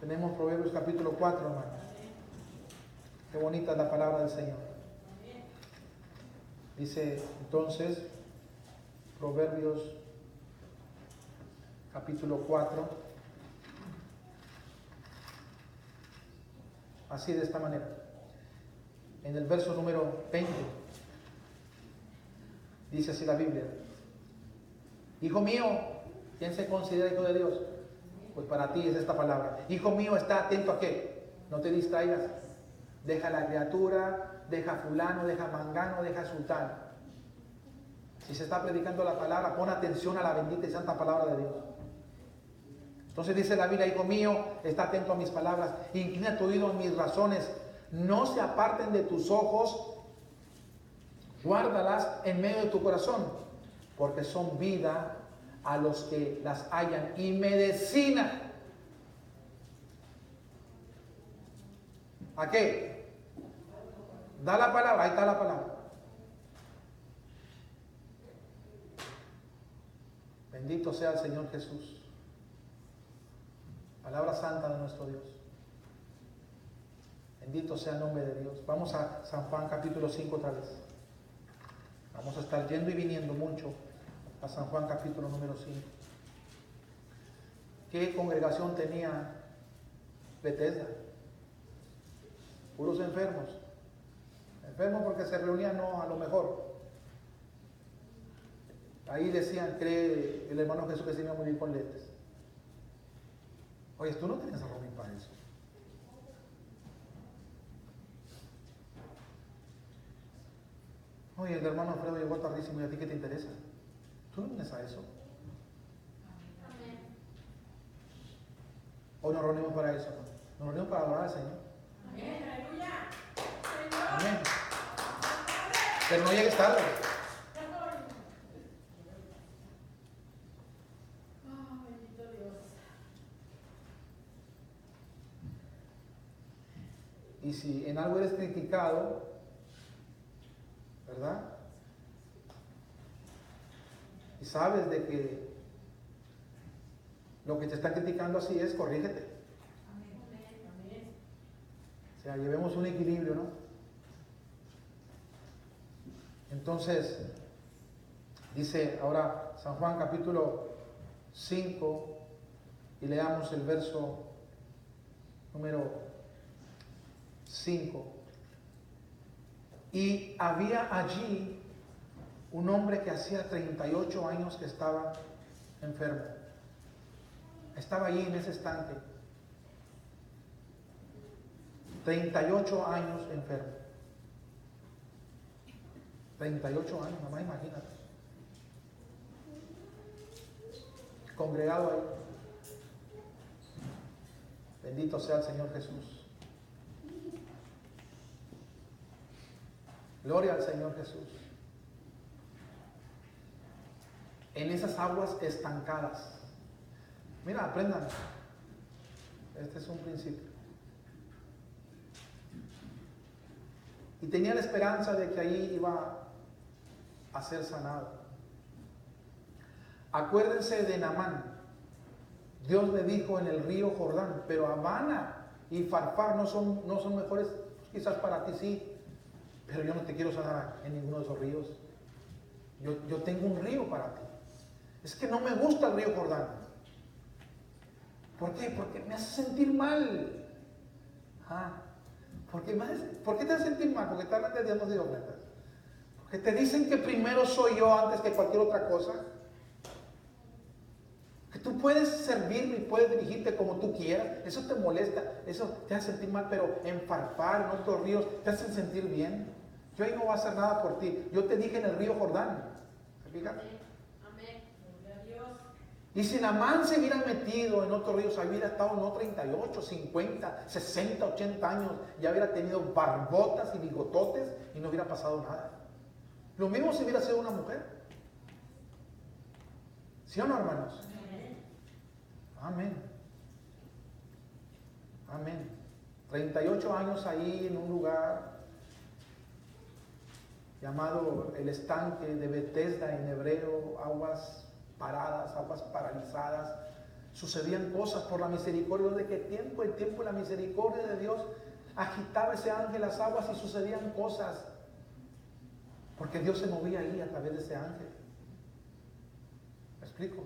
Tenemos Proverbios capítulo 4, hermanos. Qué bonita es la palabra del Señor. Dice entonces, Proverbios capítulo 4, así de esta manera. En el verso número 20, dice así la Biblia. Hijo mío, ¿quién se considera hijo de Dios? Pues para ti es esta palabra. Hijo mío, está atento a qué. No te distraigas. Deja la criatura, deja fulano, deja mangano, deja sultán. Si se está predicando la palabra, pon atención a la bendita y santa palabra de Dios. Entonces dice la Biblia, hijo mío, está atento a mis palabras, inclina tu oído a mis razones, no se aparten de tus ojos, Guárdalas en medio de tu corazón, porque son vida a los que las hallan y medicina. ¿A qué? Da la palabra, ahí está la palabra. Bendito sea el Señor Jesús. Palabra santa de nuestro Dios. Bendito sea el nombre de Dios. Vamos a San Juan capítulo 5 otra vez. Vamos a estar yendo y viniendo mucho a San Juan capítulo número 5. ¿Qué congregación tenía Bethesda? Puros enfermos. Enfermos porque se reunían, no, a lo mejor. Ahí decían, cree el hermano Jesús que se iba a morir con lentes. Oye, tú no tienes a Robin para eso. Oye, el hermano Alfredo llegó tardísimo, ¿y a ti qué te interesa? Tú no vienes a eso. Amén. Hoy nos reunimos para eso. Nos reunimos para adorar al Señor. Amén. Aleluya. Amén. Pero no llegues tarde. Bendito Dios. Y si en algo eres criticado, ¿verdad? Y sabes de que lo que te están criticando así es, corrígete. Amén. O sea, llevemos un equilibrio, ¿no? Entonces, dice ahora San Juan capítulo 5 y leamos el verso número 5. Y había allí un hombre que hacía 38 años que estaba enfermo. Estaba allí en ese estanque. 38 años enfermo. 38 años, mamá, imagínate. Congregado ahí. Bendito sea el Señor Jesús. Gloria al Señor Jesús. En esas aguas estancadas. Mira, aprendan. Este es un principio. Y tenía la esperanza de que allí iba a ser sanado. Acuérdense de Naamán. Dios le dijo en el río Jordán, pero Abana y Farfar no son mejores, quizás para ti sí, pero yo no te quiero sanar en ninguno de esos ríos. Yo tengo un río para ti. Es que no me gusta el río Jordán. ¿Por qué? Porque me hace sentir mal. ¿Por qué te hace sentir mal? Porque te hablan de diezmos y ofrendas. Porque te dicen que primero soy yo antes que cualquier otra cosa. Que tú puedes servirme y puedes dirigirte como tú quieras. Eso te molesta, eso te hace sentir mal, pero en Farfar, en otros ríos, te hacen sentir bien. Yo ahí no voy a hacer nada por ti. Yo te dije en el río Jordán. ¿Se fijan? Amén. Gloria a Dios. Y si Naamán se hubiera metido en otros ríos, hubiera estado no 38, 50, 60, 80 años, ya hubiera tenido barbotas y bigototes y no hubiera pasado nada. Lo mismo si hubiera sido una mujer. ¿Sí o no, hermanos? Amén. Amén. 38 años ahí en un lugar llamado el estanque de Bethesda en hebreo, aguas paradas, aguas paralizadas. Sucedían cosas por la misericordia de qué tiempo, el tiempo de la misericordia de Dios. Agitaba ese ángel las aguas y sucedían cosas. Porque Dios se movía ahí a través de ese ángel. ¿Me explico?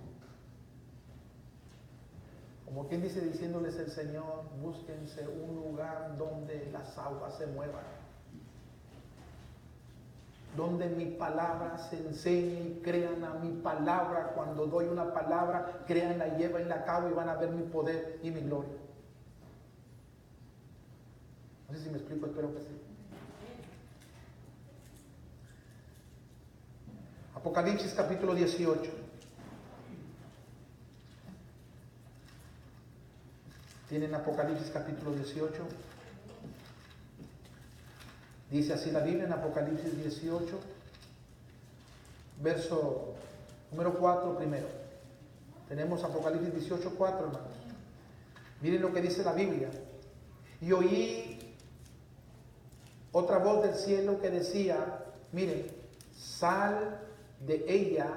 Como quien dice, diciéndoles el Señor, búsquense un lugar donde las aguas se muevan. Donde mi palabra se enseñe y crean a mi palabra. Cuando doy una palabra, créanla, llévenla a cabo y van a ver mi poder y mi gloria. No sé si me explico, espero que sí. Apocalipsis capítulo 18. ¿Tienen Apocalipsis capítulo 18? Dice así la Biblia en Apocalipsis 18, verso número 4 primero. Tenemos Apocalipsis 18, 4, hermanos. Miren lo que dice la Biblia. Y oí otra voz del cielo que decía, miren, sal de ella,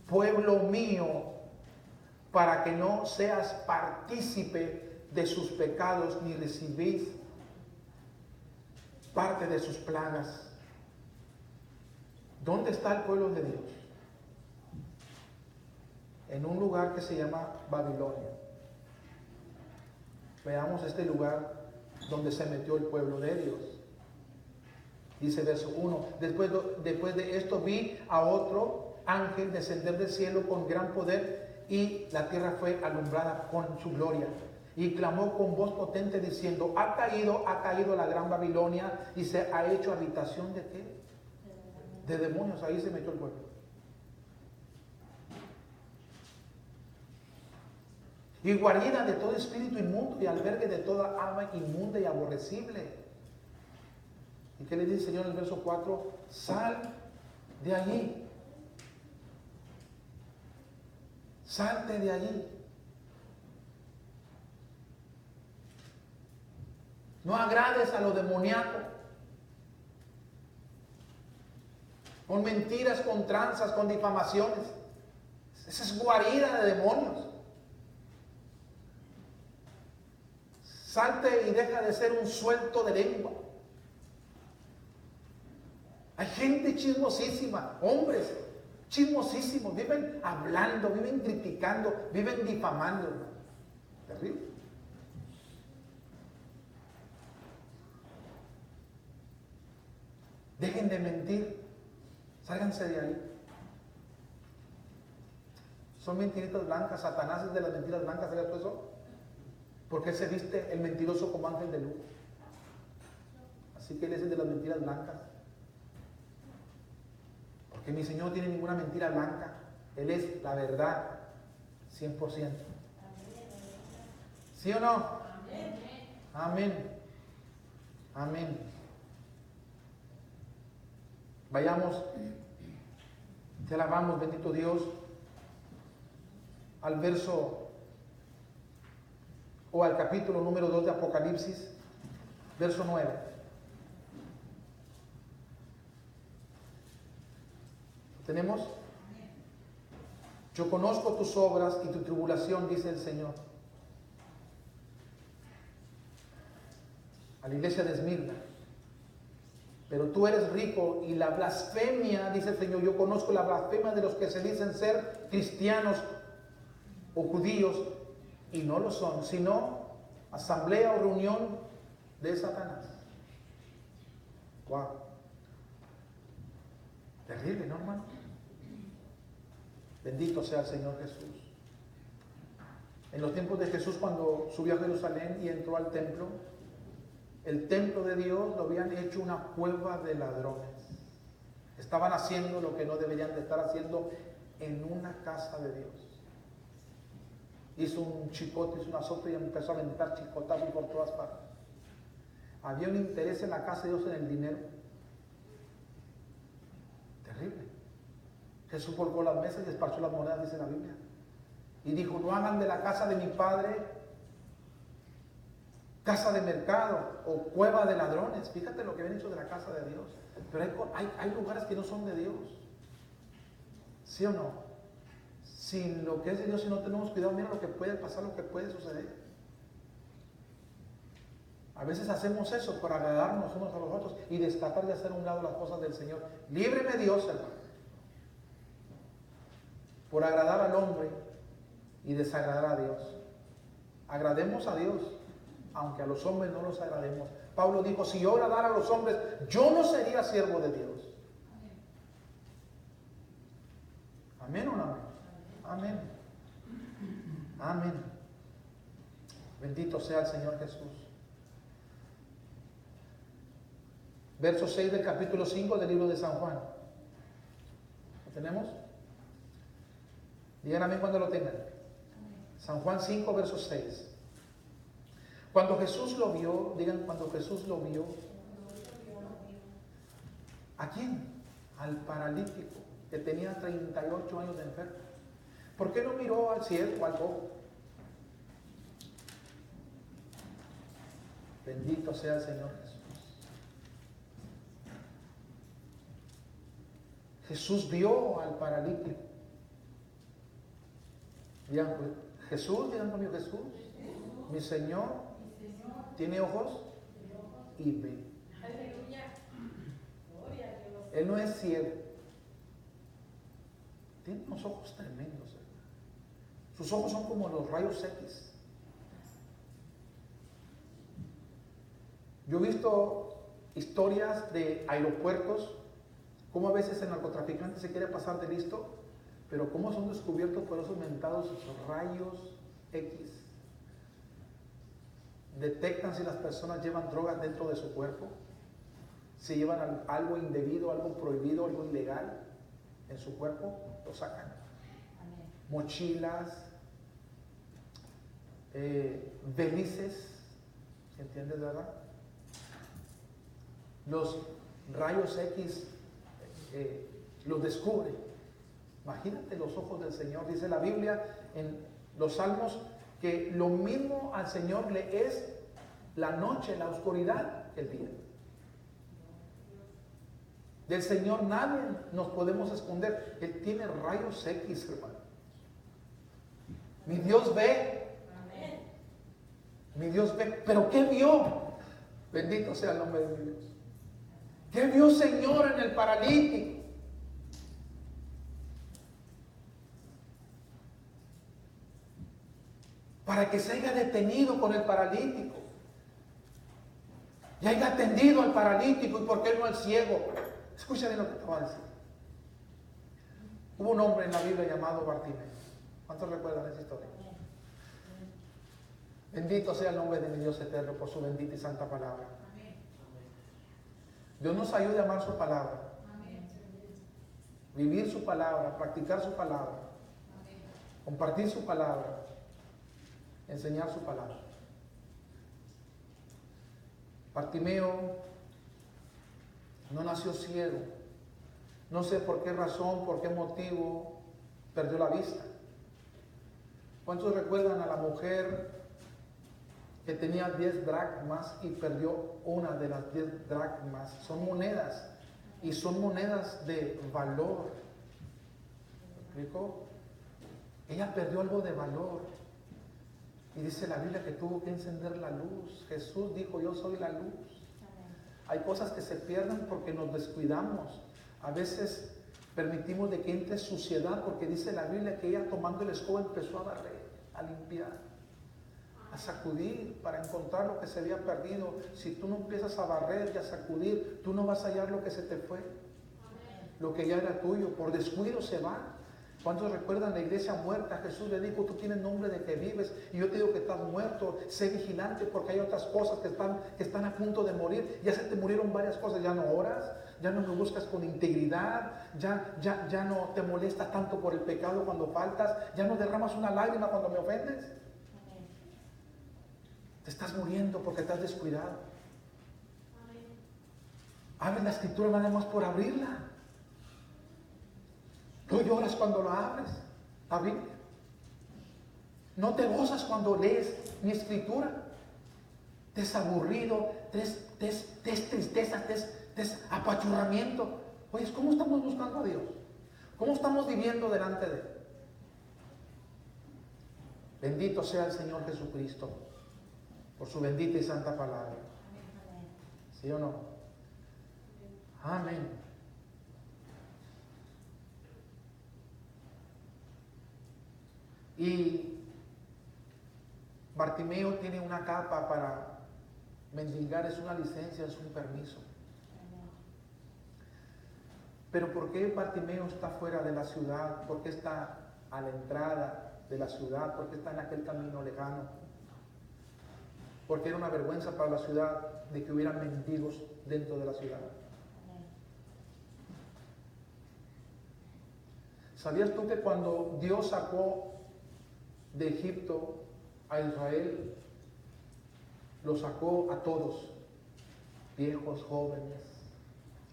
pueblo mío, para que no seas partícipe de sus pecados, ni recibís parte de sus plagas. ¿Dónde está el pueblo de Dios? En un lugar que se llama Babilonia. Veamos este lugar donde se metió el pueblo de Dios. Dice verso 1, después de esto vi a otro ángel descender del cielo con gran poder, y la tierra fue alumbrada con su gloria. Y clamó con voz potente diciendo, ha caído la gran Babilonia, y se ha hecho habitación de ¿qué? De demonios. Ahí se metió el pueblo. Y guarida de todo espíritu inmundo y albergue de toda alma inmunda y aborrecible. ¿Y qué le dice el Señor en el verso 4? Sal de allí. Salte de allí. No agrades a lo demoníaco. Con mentiras, con tranzas, con difamaciones. Esa es guarida de demonios. Salte y deja de ser un suelto de lengua. Hay gente chismosísima, hombres chismosísimos, viven hablando, viven criticando, viven difamando. Terrible. Dejen de mentir, sálganse de ahí. Son mentiritas blancas, Satanás es de las mentiras blancas, ¿sabes tú eso? Porque él se viste el mentiroso como ángel de luz. Así que él es el de las mentiras blancas. Porque mi Señor no tiene ninguna mentira blanca. Él es la verdad, 100%. ¿Sí o no? Amén. Amén. Vayamos, te alabamos, bendito Dios, al verso o al capítulo número 2 de Apocalipsis, verso 9. ¿Lo tenemos? Yo conozco tus obras y tu tribulación, dice el Señor. A la iglesia de Esmirna. Pero tú eres rico y la blasfemia, dice el Señor, yo conozco la blasfemia de los que se dicen ser cristianos o judíos y no lo son, sino asamblea o reunión de Satanás. Wow. Terrible, ¿no, hermano? Bendito sea el Señor Jesús. En los tiempos de Jesús, cuando subió a Jerusalén y entró al templo, el templo de Dios lo habían hecho una cueva de ladrones. Estaban haciendo lo que no deberían de estar haciendo en una casa de Dios. Hizo un chicote, hizo un azote y empezó a aventar chicotazos por todas partes. Había un interés en la casa de Dios en el dinero. Terrible. Jesús volcó las mesas y esparció las monedas, dice la Biblia. Y dijo, no hagan de la casa de mi Padre casa de mercado o cueva de ladrones. Fíjate lo que habían hecho de la casa de Dios. Pero hay lugares que no son de Dios. ¿Sí o no? Sin lo que es de Dios, si no tenemos cuidado, mira lo que puede pasar, lo que puede suceder. A veces hacemos eso para agradarnos unos a los otros y descartar de hacer a un lado las cosas del Señor. Líbreme Dios, hermano, por agradar al hombre y desagradar a Dios. Agrademos a Dios, aunque a los hombres no los agrademos. Pablo dijo, si yo agradara a los hombres, yo no sería siervo de Dios. ¿Amén o no amén? Amén. Amén. Bendito sea el Señor Jesús. Verso 6 del capítulo 5 del libro de San Juan. ¿Lo tenemos? Digan amén cuando lo tengan. San Juan 5, verso 6. Cuando Jesús lo vio, digan, cuando Jesús lo vio, ¿a quién? Al paralítico. que tenía 38 años de enfermo. ¿Por qué no miró al cielo o al cojo? Bendito sea el Señor Jesús. Jesús vio al paralítico. Digan, Jesús, digan conmigo, Jesús, mi Señor, tiene ojos y ve. Aleluya. Gloria a Dios. Él no es ciego. Tiene unos ojos tremendos, hermano. Sus ojos son como los rayos X. Yo he visto historias de aeropuertos, cómo a veces el narcotraficante se quiere pasar de listo, pero cómo son descubiertos por esos mentados rayos X. Detectan si las personas llevan drogas dentro de su cuerpo, si llevan algo indebido, algo prohibido, algo ilegal en su cuerpo, lo sacan. Amén. Mochilas, belices, ¿entiendes, verdad? Los rayos X los descubre. Imagínate los ojos del Señor. Dice la Biblia en los Salmos que lo mismo al Señor le es la noche, la oscuridad, que el día. Del Señor nadie nos podemos esconder. Él tiene rayos X, hermano. Mi Dios ve. Amén. Mi Dios ve. ¿Pero qué vio? Bendito sea el nombre de mi Dios. ¿Qué vio, Señor, en el paralítico? Para que se haya detenido con el paralítico y haya atendido al paralítico. ¿Y por qué no al ciego? Escucha bien lo que te voy a decir. Hubo un hombre en la Biblia llamado Bartimeo. ¿Cuántos recuerdan esa historia? Bendito sea el nombre de mi Dios eterno por su bendita y santa palabra. Amén. Dios nos ayude a amar su palabra, Amén. vivir su palabra, practicar su palabra, Amén. compartir su palabra, enseñar su palabra. Bartimeo no nació ciego. No sé por qué razón, por qué motivo perdió la vista. ¿Cuántos recuerdan a la mujer que tenía 10 dracmas y perdió una de las 10 dracmas? Son monedas y son monedas de valor. ¿Me explico? Ella perdió algo de valor. Y dice la Biblia que tuvo que encender la luz. Jesús dijo, yo soy la luz. Hay cosas que se pierden porque nos descuidamos. A veces permitimos de que entre suciedad, porque dice la Biblia que ella tomando el escoba empezó a barrer, a limpiar, a sacudir para encontrar lo que se había perdido. Si tú no empiezas a barrer y a sacudir, tú no vas a hallar lo que se te fue. Lo que ya era tuyo, por descuido se va. ¿Cuántos recuerdan la iglesia muerta? Jesús le dijo, tú tienes nombre de que vives y yo te digo que estás muerto. Sé vigilante porque hay otras cosas que están a punto de morir. Ya se te murieron varias cosas. Ya no oras, ya no me buscas con integridad, ya no te molestas tanto por el pecado cuando faltas, ya no derramas una lágrima cuando me ofendes. Te estás muriendo porque te has descuidado. Abre la escritura nada más por abrirla. No lloras cuando la abres, la Biblia. No te gozas cuando lees mi escritura. Te es aburrido, te es tristeza, te es apachurramiento. Oye, ¿cómo estamos buscando a Dios? ¿Cómo estamos viviendo delante de Él? Bendito sea el Señor Jesucristo por su bendita y santa palabra. ¿Sí o no? Amén. Y Bartimeo tiene una capa para mendigar, es una licencia, es un permiso. Pero ¿por qué Bartimeo está fuera de la ciudad? ¿Por qué está a la entrada de la ciudad? ¿Por qué está en aquel camino lejano? Porque era una vergüenza para la ciudad de que hubieran mendigos dentro de la ciudad. ¿Sabías tú que cuando Dios sacó de Egipto a Israel, lo sacó a todos, viejos, jóvenes,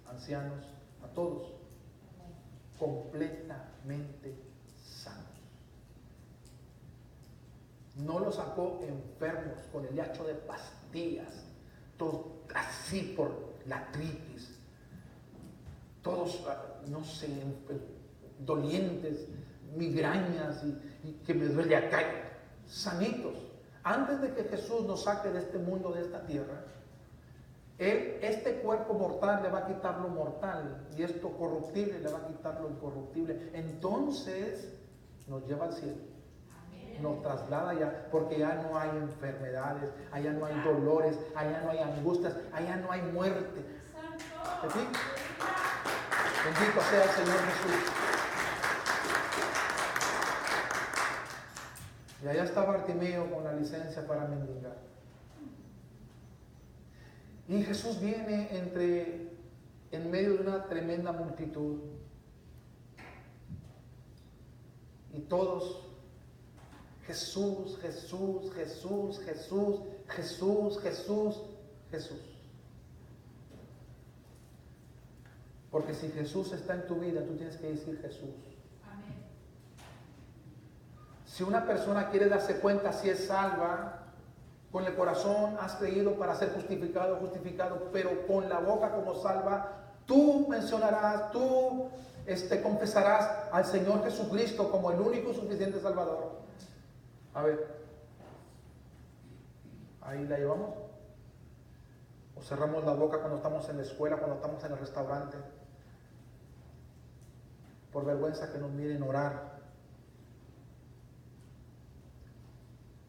ancianos, a todos? completamente sanos. No los sacó enfermos con el hacho de pastillas, todos así por la artritis, todos, no sé, dolientes, migrañas y que me duele acá, sanitos. Antes de que Jesús nos saque de este mundo, de esta tierra, este cuerpo mortal le va a quitar lo mortal y esto corruptible le va a quitar lo incorruptible. Entonces nos lleva al cielo, nos traslada allá, porque ya no hay enfermedades, allá no hay dolores, allá no hay angustias, allá no hay muerte. ¿En fin? Bendito sea el Señor Jesús. Y allá está Bartimeo con la licencia para mendigar. Y Jesús viene en medio de una tremenda multitud. Y todos, Jesús, Jesús, Jesús, Jesús, Jesús, Jesús, Jesús. Porque si Jesús está en tu vida, tú tienes que decir Jesús. Amén. Si una persona quiere darse cuenta si es salva, con el corazón has creído para ser justificado, pero con la boca como salva, tú mencionarás, tú confesarás al Señor Jesucristo como el único y suficiente Salvador. A ver, ahí la llevamos. O cerramos la boca cuando estamos en la escuela, cuando estamos en el restaurante, por vergüenza que nos miren orar.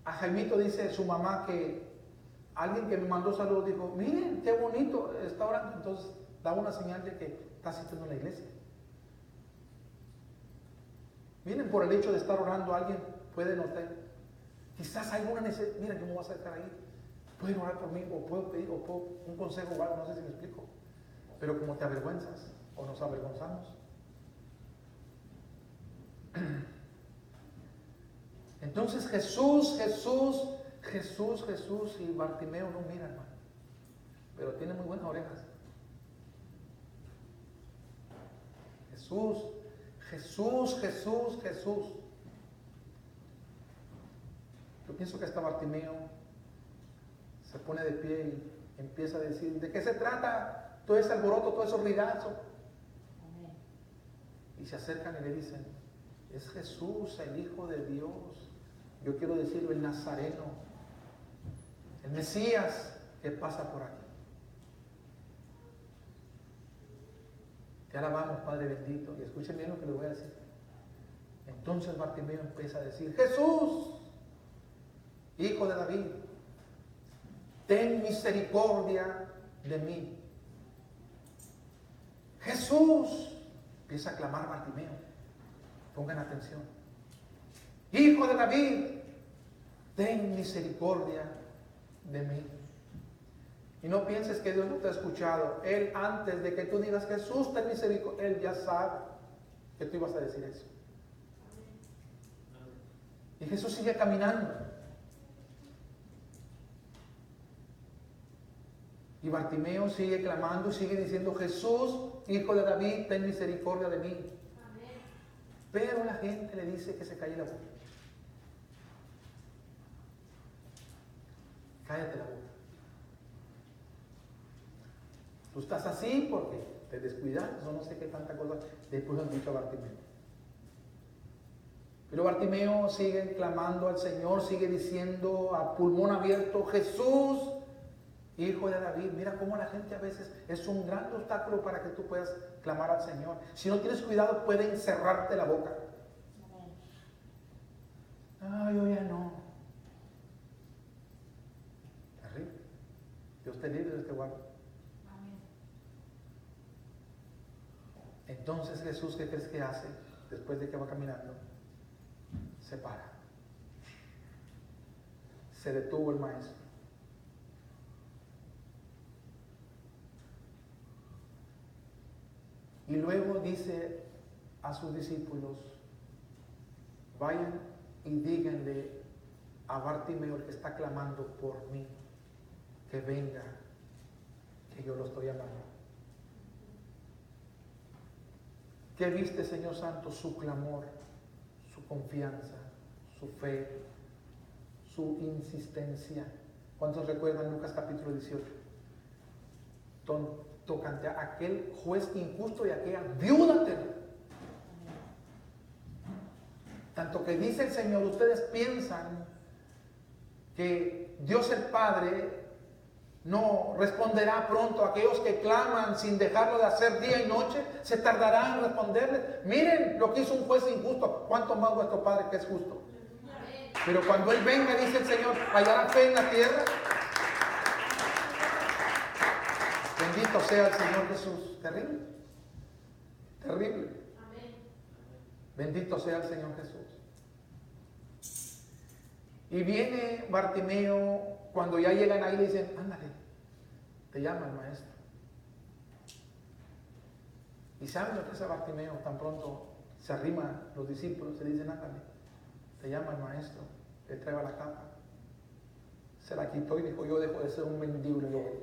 A Jaimito dice su mamá que alguien que me mandó saludos dijo, miren qué bonito está orando. Entonces da una señal de que está asistiendo a la iglesia. Miren, por el hecho de estar orando, alguien puede notar, quizás hay una necesidad. Miren, yo me voy a acercar ahí, pueden orar por mí, o puedo pedir, o puedo un consejo o algo, no sé si me explico. Pero como te avergüenzas o nos avergonzamos. Entonces Jesús, y Bartimeo no mira, hermano, pero tiene muy buenas orejas. Jesús. Yo pienso que hasta Bartimeo se pone de pie y empieza a decir, ¿de qué se trata todo ese alboroto, todo ese ruidazo? Y se acercan y le dicen, es Jesús, el Hijo de Dios. Yo quiero decirlo, el Nazareno, el Mesías que pasa por aquí. Te alabamos, Padre bendito. Y escuchen bien lo que les voy a decir. Entonces Bartimeo empieza a decir, Jesús, Hijo de David, ten misericordia de mí. Jesús, empieza a clamar Bartimeo. Pongan atención. Hijo de David, ten misericordia de mí. Y no pienses que Dios no te ha escuchado. Él, antes de que tú digas Jesús, ten misericordia, Él ya sabe que tú ibas a decir eso. Y Jesús sigue caminando. Y Bartimeo sigue clamando y sigue diciendo, Jesús, Hijo de David, ten misericordia de mí. Pero la gente le dice que se calle la boca. Cállate la boca. Tú estás así porque te descuidas o no sé qué tanta cosa. Después han dicho a Bartimeo. Pero Bartimeo sigue clamando al Señor, sigue diciendo a pulmón abierto, Jesús, Hijo de David. Mira cómo la gente a veces es un gran obstáculo para que tú puedas clamar al Señor. Si no tienes cuidado, pueden cerrarte la boca. Ay, yo ya no. Terrible. Dios te libre, Dios te guarde. Entonces Jesús, ¿qué crees que hace? Después de que va caminando, se para. Se detuvo el maestro. Y luego dice a sus discípulos, vayan y díganle a Bartimeo, el que está clamando por mí, que venga, que yo lo estoy llamando. ¿Qué viste, Señor Santo? Su clamor, su confianza, su fe, su insistencia. ¿Cuántos recuerdan Lucas capítulo 18? Tocante a aquel juez injusto y aquella viuda terrible. Tanto que dice el Señor, ustedes piensan que Dios el Padre no responderá pronto a aquellos que claman sin dejarlo de hacer día y noche, se tardará en responderles. Miren lo que hizo un juez injusto, cuánto más vuestro Padre que es justo. Pero cuando Él venga, dice el Señor, ¿hallará fe en la tierra? Bendito sea el Señor Jesús. Terrible, terrible. Bendito sea el Señor Jesús. Y viene Bartimeo, cuando ya llegan ahí le dicen, ándale, te llama el maestro. Y saben lo que hace Bartimeo, tan pronto se arriman los discípulos, se le dicen, ándale, te llama el maestro, le trae la capa. Se la quitó y dijo, yo dejo de ser un mendigo y yo voy.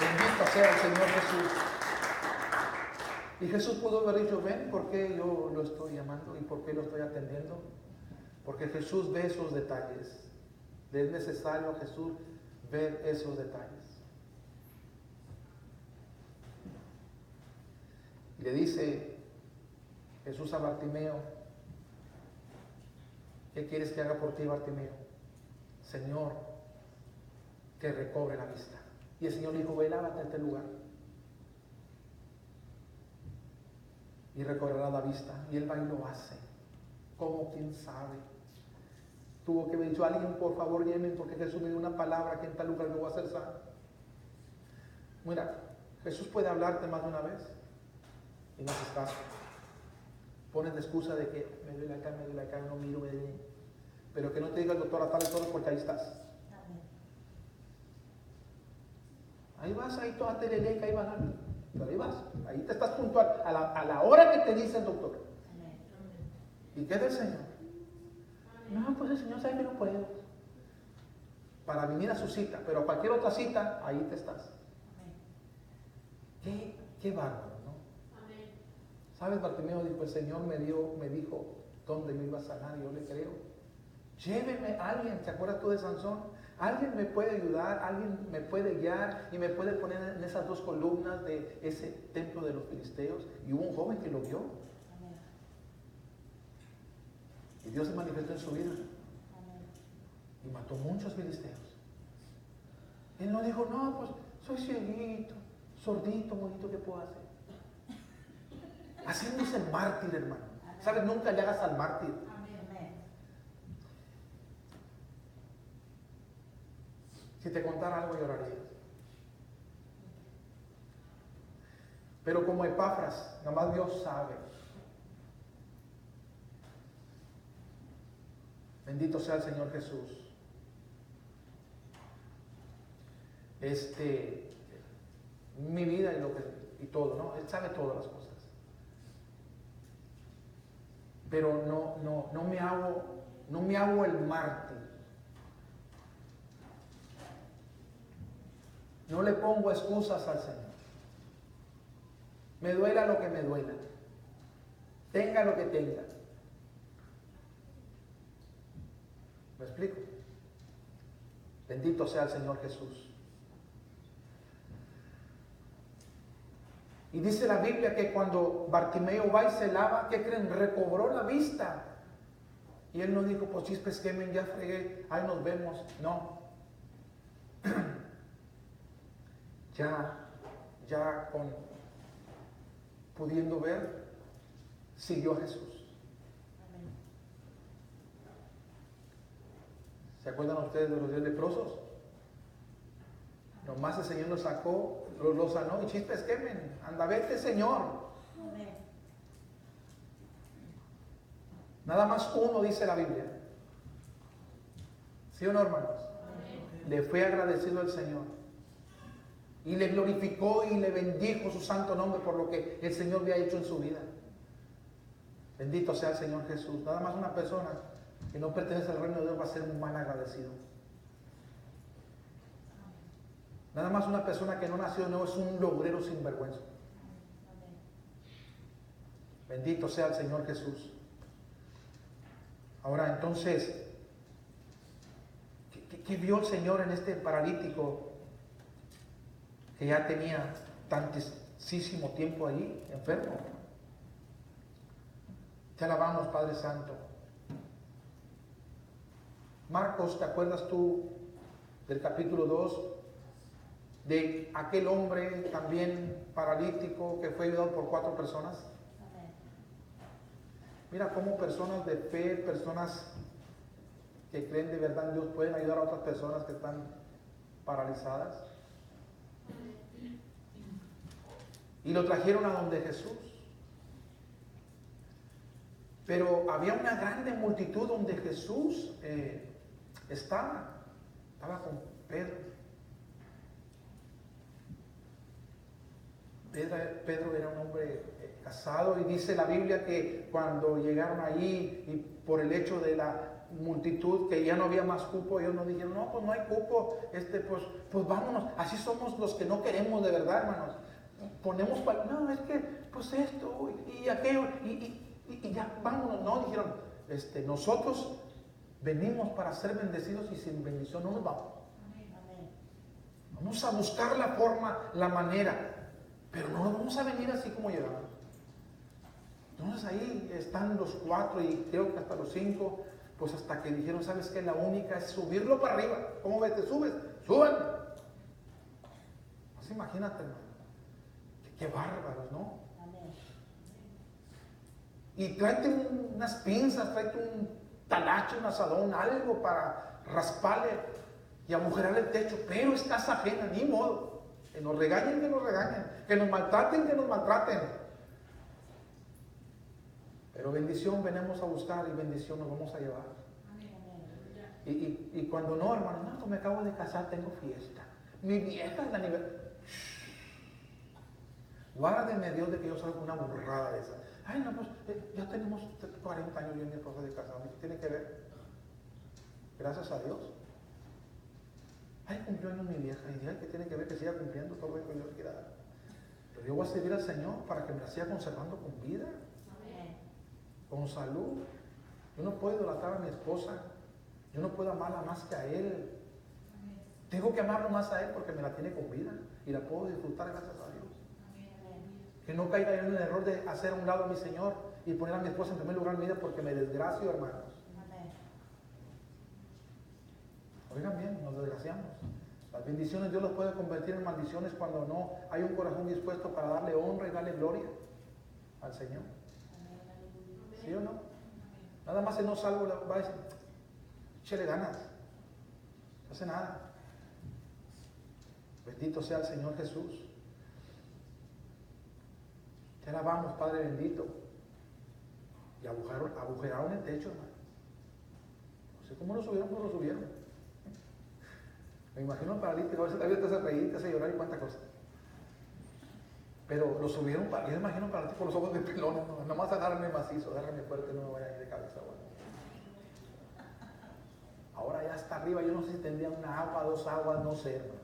Bendito sea el Señor Jesús. Y Jesús pudo haber dicho, ven, ¿por qué yo lo estoy llamando y por qué lo estoy atendiendo? Porque Jesús ve esos detalles. Es necesario a Jesús ver esos detalles. Y le dice Jesús a Bartimeo, ¿qué quieres que haga por ti, Bartimeo? Señor, que recobre la vista. Y el Señor le dijo, ve, lávate a este lugar. Y recobrará la vista. Y él va y lo hace. ¿Cómo? ¿Quién sabe? Tuvo que haber dicho, alguien por favor llamen, porque Jesús me dio una palabra que en tal lugar yo voy a hacer sano. Mira, Jesús puede hablarte más de una vez y no haces caso. Pones de excusa de que me duele acá, no miro, me duele. Pero que no te diga el doctor a tal y todo porque ahí estás. Ahí vas, ahí toda teleleca, ahí vas. Pero ahí vas, ahí te estás puntual a la hora que te dice el doctor. ¿Y qué es del Señor? No, pues el Señor sabe que no puedo. Para venir a su cita, pero a cualquier otra cita, ahí te estás. Qué bárbaro, ¿no? ¿Sabes? Bartimeo dijo, el Señor me dijo dónde me iba a sanar y yo le creo. Lléveme a alguien, ¿te acuerdas tú de Sansón? Alguien me puede ayudar, alguien me puede guiar y me puede poner en esas dos columnas de ese templo de los filisteos. Y hubo un joven que lo vio. Y Dios se manifestó en su vida. Y mató muchos filisteos. Él no dijo, no, pues soy cieguito, sordito, bonito, ¿qué puedo hacer? Haciéndose el mártir, hermano. ¿Sabes? Nunca le hagas al mártir. Si te contara algo llorarías. Pero como Epafras, nada más Dios sabe. Bendito sea el Señor Jesús. Mi vida y todo, ¿no? Él sabe todas las cosas. Pero no me hago el mártir. No le pongo excusas al Señor. Me duela lo que me duela. Tenga lo que tenga. ¿Me explico? Bendito sea el Señor Jesús. Y dice la Biblia que cuando Bartimeo va y se lava, ¿qué creen? Recobró la vista. Y él no dijo, pues chispes quemen, ya fregué, ahí nos vemos. No. Ya pudiendo ver, siguió a Jesús. ¿Se acuerdan ustedes de los 10 leprosos? Nomás el Señor los sacó, los sanó y chispes quemen. Anda, vete, Señor. Nada más uno, dice la Biblia. ¿Sí o no, hermanos? Le fue agradecido al Señor. Y le glorificó y le bendijo su santo nombre por lo que el Señor había hecho en su vida. Bendito sea el Señor Jesús. Nada más una persona que no pertenece al reino de Dios va a ser un mal agradecido. Nada más una persona que no nació de nuevo es un logrero sin vergüenza. Amén. Bendito sea el Señor Jesús. Ahora entonces, ¿qué vio el Señor en este paralítico que ya tenía tantísimo tiempo allí, enfermo? Te alabamos, Padre Santo. Marcos, ¿te acuerdas tú del capítulo 2? De aquel hombre también paralítico que fue ayudado por 4 personas. Amén. Mira cómo personas de fe, personas que creen de verdad en Dios pueden ayudar a otras personas que están paralizadas. Y lo trajeron a donde Jesús. Pero había una grande multitud donde Jesús estaba con Pedro. Pedro era un hombre casado y dice la Biblia que cuando llegaron allí y por el hecho de la multitud que ya no había más cupo, ellos nos dijeron, no, pues no hay cupo, pues vámonos, así somos los que no queremos de verdad, hermanos. Ponemos no, es que pues esto y aquello y ya vámonos. No, dijeron, nosotros venimos para ser bendecidos y sin bendición no nos vamos. Amén. Vamos a buscar la forma, la manera. Pero no nos vamos a venir así como llegamos. Entonces ahí están los 4 y creo que hasta los 5, pues hasta que dijeron, ¿sabes qué? La única es subirlo para arriba. ¿Cómo ves? ¿Te subes? ¡Suban! Pues imagínate, hermano. Qué bárbaros, ¿no? Amén. Y tráete unas pinzas, tráete un talache, un asadón, algo para rasparle y agujerar el techo. Pero es casa ajena, ni modo. Que nos regañen, que nos maltraten, que nos maltraten. Pero bendición venimos a buscar y bendición nos vamos a llevar. Y cuando no, hermano, no, me acabo de casar, tengo fiesta. Mi vieja es la nivel. Guárdeme Dios de que yo salga una burrada de esa. Ay, no, pues ya tenemos 40 años yo y mi esposa de casado. ¿Qué tiene que ver? Gracias a Dios. Ay, cumplió años mi vieja. Y ay, ¿qué tiene que ver que siga cumpliendo todo lo que Dios quiera dar? Pero yo voy a servir al Señor para que me la siga conservando con vida, Amén. con salud. Yo no puedo idolatrar a mi esposa. Yo no puedo amarla más que a Él. Amén. Tengo que amarlo más a Él porque me la tiene con vida y la puedo disfrutar gracias a Dios. Que no caiga yo en el error de hacer a un lado a mi Señor y poner a mi esposa en primer lugar en mi vida porque me desgracio, hermanos. Amén. Oigan bien, nos desgraciamos. Las bendiciones Dios los puede convertir en maldiciones cuando no hay un corazón dispuesto para darle honra y darle gloria al Señor. ¿Sí o no? Nada más si no salgo, va a decir, échale ganas. No hace nada. Bendito sea el Señor Jesús. Te alabamos, Padre bendito. Y agujeraron el techo, hermano. No sé cómo lo subieron, pero lo subieron. Me imagino al paralítico, a veces todavía te hace reír, te hace llorar y cuántas cosas. Pero lo subieron, yo me imagino al paralítico con los ojos de pelón, no más agárrame macizo, agárrame fuerte, no me vaya a ir de cabeza. Bueno. Ahora ya está arriba, yo no sé si tendría una agua, 2 aguas, no sé, hermano.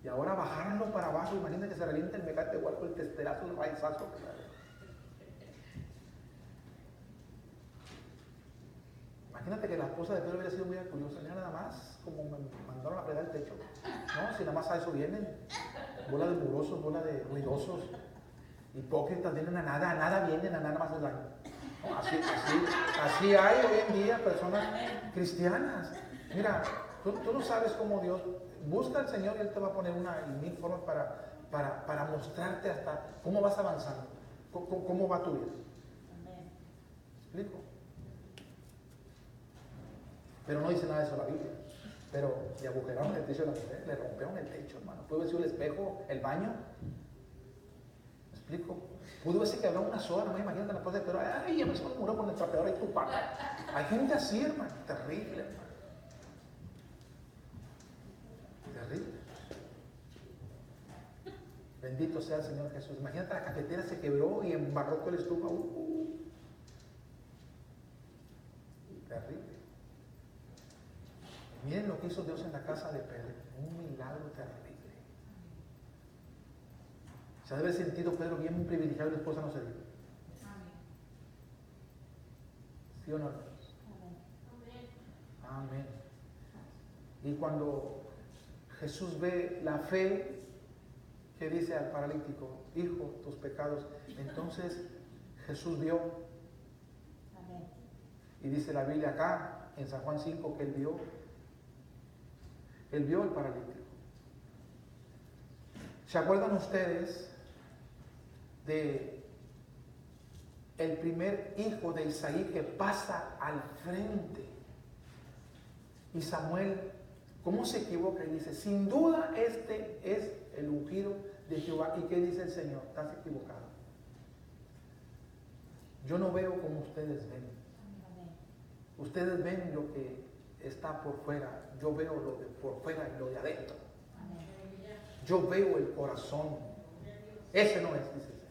Y ahora bajarlo para abajo, imagínate que se reviente el mecate igual con el testerazo, el raizazo. Imagínate que la esposa de Pedro hubiera sido muy curiosa, mira nada más, como me mandaron a fregar el techo. No, si nada más a eso vienen, bola de murosos, bola de ruidosos, hipócritas, vienen a nada vienen, a nada más el daño. No, así hay hoy en día personas cristianas. Mira, tú no sabes cómo Dios, busca al Señor y Él te va a poner una y 1000 formas para mostrarte hasta cómo vas avanzando, cómo va tu vida. ¿Me explico? Pero no dice nada de eso la Biblia. Pero le agujeraron el techo de la mujer, le rompieron el techo, hermano. Pudo haber sido el espejo, el baño. ¿Me explico? Pudo haber sido que había una soda, no imagínate la esposa de Pedro. Ay, ya me se me murió con el trapeador y tu paca. Hay gente así, hermano. Terrible, hermano. Terrible. Bendito sea el Señor Jesús. Imagínate, la cafetera se quebró y embarró todo el estufa. Terrible. Miren lo que hizo Dios en la casa de Pedro. Un milagro terrible. Se debe haber sentido Pedro bien privilegiado y la esposa no se dio. ¿Sí o no? Amén. Y cuando Jesús ve la fe que dice al paralítico, hijo, tus pecados, entonces Jesús vio. Amén. Y dice la Biblia acá, en San Juan 5, que él vio el paralítico. ¿Se acuerdan ustedes de el primer hijo de Isaí que pasa al frente? Y Samuel, ¿cómo se equivoca? Y dice, sin duda este es el ungido de Jehová. ¿Y qué dice el Señor? Estás equivocado. Yo no veo como ustedes ven. Ustedes ven lo que está por fuera. Yo veo lo de por fuera y lo de adentro. Yo veo el corazón. Ese no es, dice el Señor.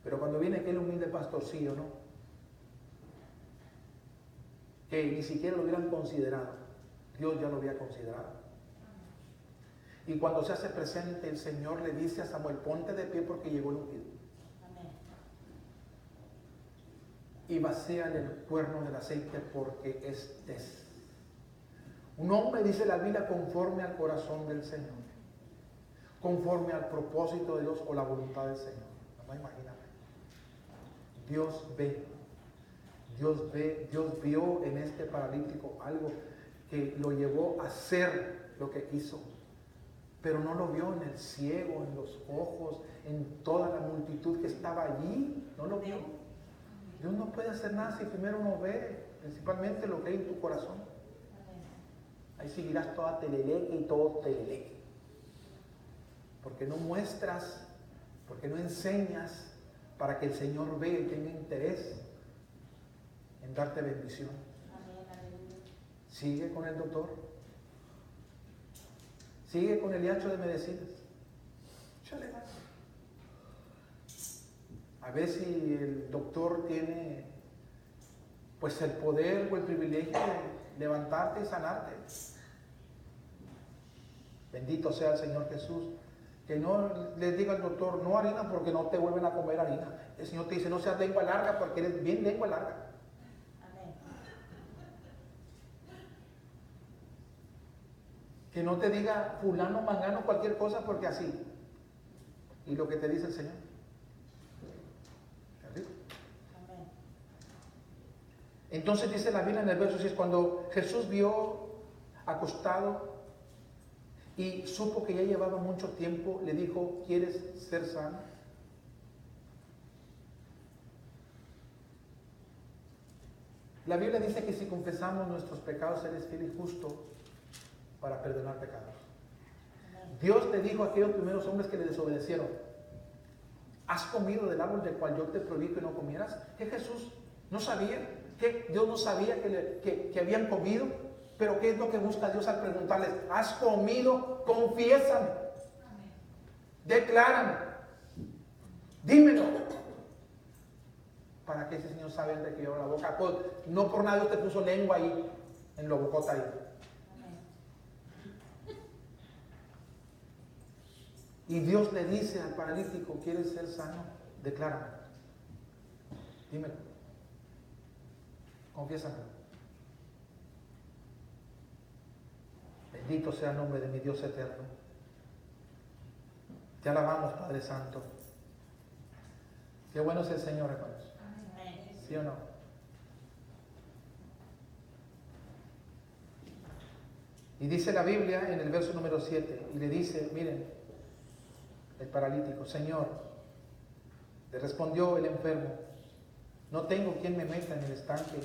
Pero cuando viene aquel humilde pastorcillo, ¿no? Que ni siquiera lo hubieran considerado. Dios ya lo había considerado. Y cuando se hace presente, el Señor le dice a Samuel, ponte de pie porque llegó el ungido. Y vacíale el cuerno del aceite porque este es un hombre, dice la Biblia, conforme al corazón del Señor, conforme al propósito de Dios o la voluntad del Señor. No, imagínate. Dios ve, Dios vio en este paralítico algo que lo llevó a hacer lo que hizo, pero no lo vio en el ciego, en los ojos, en toda la multitud que estaba allí, no lo vio. Dios no puede hacer nada si primero no ve, principalmente lo que hay en tu corazón. Ahí seguirás toda teleleque y todo teleleque. Porque no muestras, porque no enseñas para que el Señor vea y tenga interés en darte bendición. Sigue con el doctor. Sigue con el hiacho de medicinas. Échale ganas. A ver si el doctor tiene pues el poder o el privilegio de levantarte y sanarte. Bendito sea el Señor Jesús. Que no les diga al doctor, no harina porque no te vuelven a comer harina. El Señor te dice, no seas lengua larga porque eres bien lengua larga. Amén. Que no te diga fulano, mangano, cualquier cosa porque así. Y lo que te dice el Señor. Amén. Entonces dice la Biblia en el verso 6, cuando Jesús vio acostado y supo que ya llevaba mucho tiempo, le dijo, ¿quieres ser sano? La Biblia dice que si confesamos nuestros pecados, Él es fiel y justo para perdonar pecados. Dios le dijo a aquellos primeros hombres que le desobedecieron, ¿has comido del árbol del cual yo te prohibí que no comieras? Que Jesús no sabía, que Dios no sabía que habían comido. Pero ¿qué es lo que busca Dios al preguntarles? ¿Has comido? Confiésame. Declárame. Dímelo. Para que ese Señor sabe de que yo la boca. Pues, no por nada Dios te puso lengua ahí, en la bocota ahí. Y Dios le dice al paralítico, ¿quieres ser sano? Declárame. Dímelo. Confiésame. Bendito sea el nombre de mi Dios eterno. Te alabamos, Padre Santo. Qué bueno es el Señor, hermanos. ¿Sí o no? Y dice la Biblia en el verso número 7, y le dice, miren, el paralítico, Señor, le respondió el enfermo, no tengo quien me meta en el estanque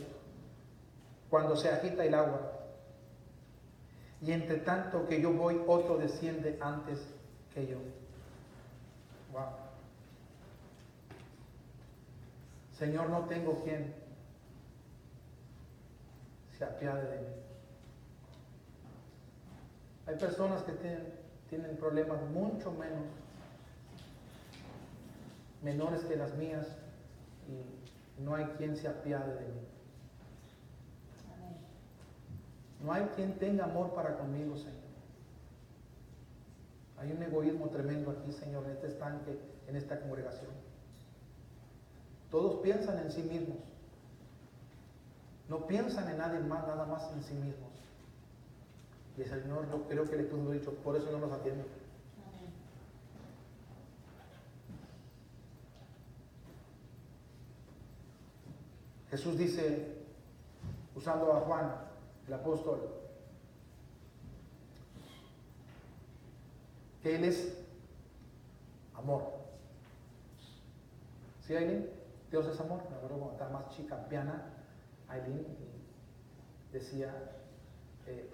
cuando se agita el agua. Y entre tanto que yo voy, otro desciende antes que yo. Wow. Señor, no tengo quien se apiade de mí. Hay personas que tienen problemas mucho menores que las mías, y no hay quien se apiade de mí. No hay quien tenga amor para conmigo, Señor. Hay un egoísmo tremendo aquí, Señor, en este estanque, en esta congregación. Todos piensan en sí mismos. No piensan en nadie más, nada más en sí mismos. Y el Señor, yo creo que le pudo haber dicho, por eso no nos atiende. Amén. Jesús dice, usando a Juan, el apóstol, que Él es amor. ¿Sí, Aileen? Dios es amor. Me acuerdo cuando estaba más chica, piana, Aileen decía,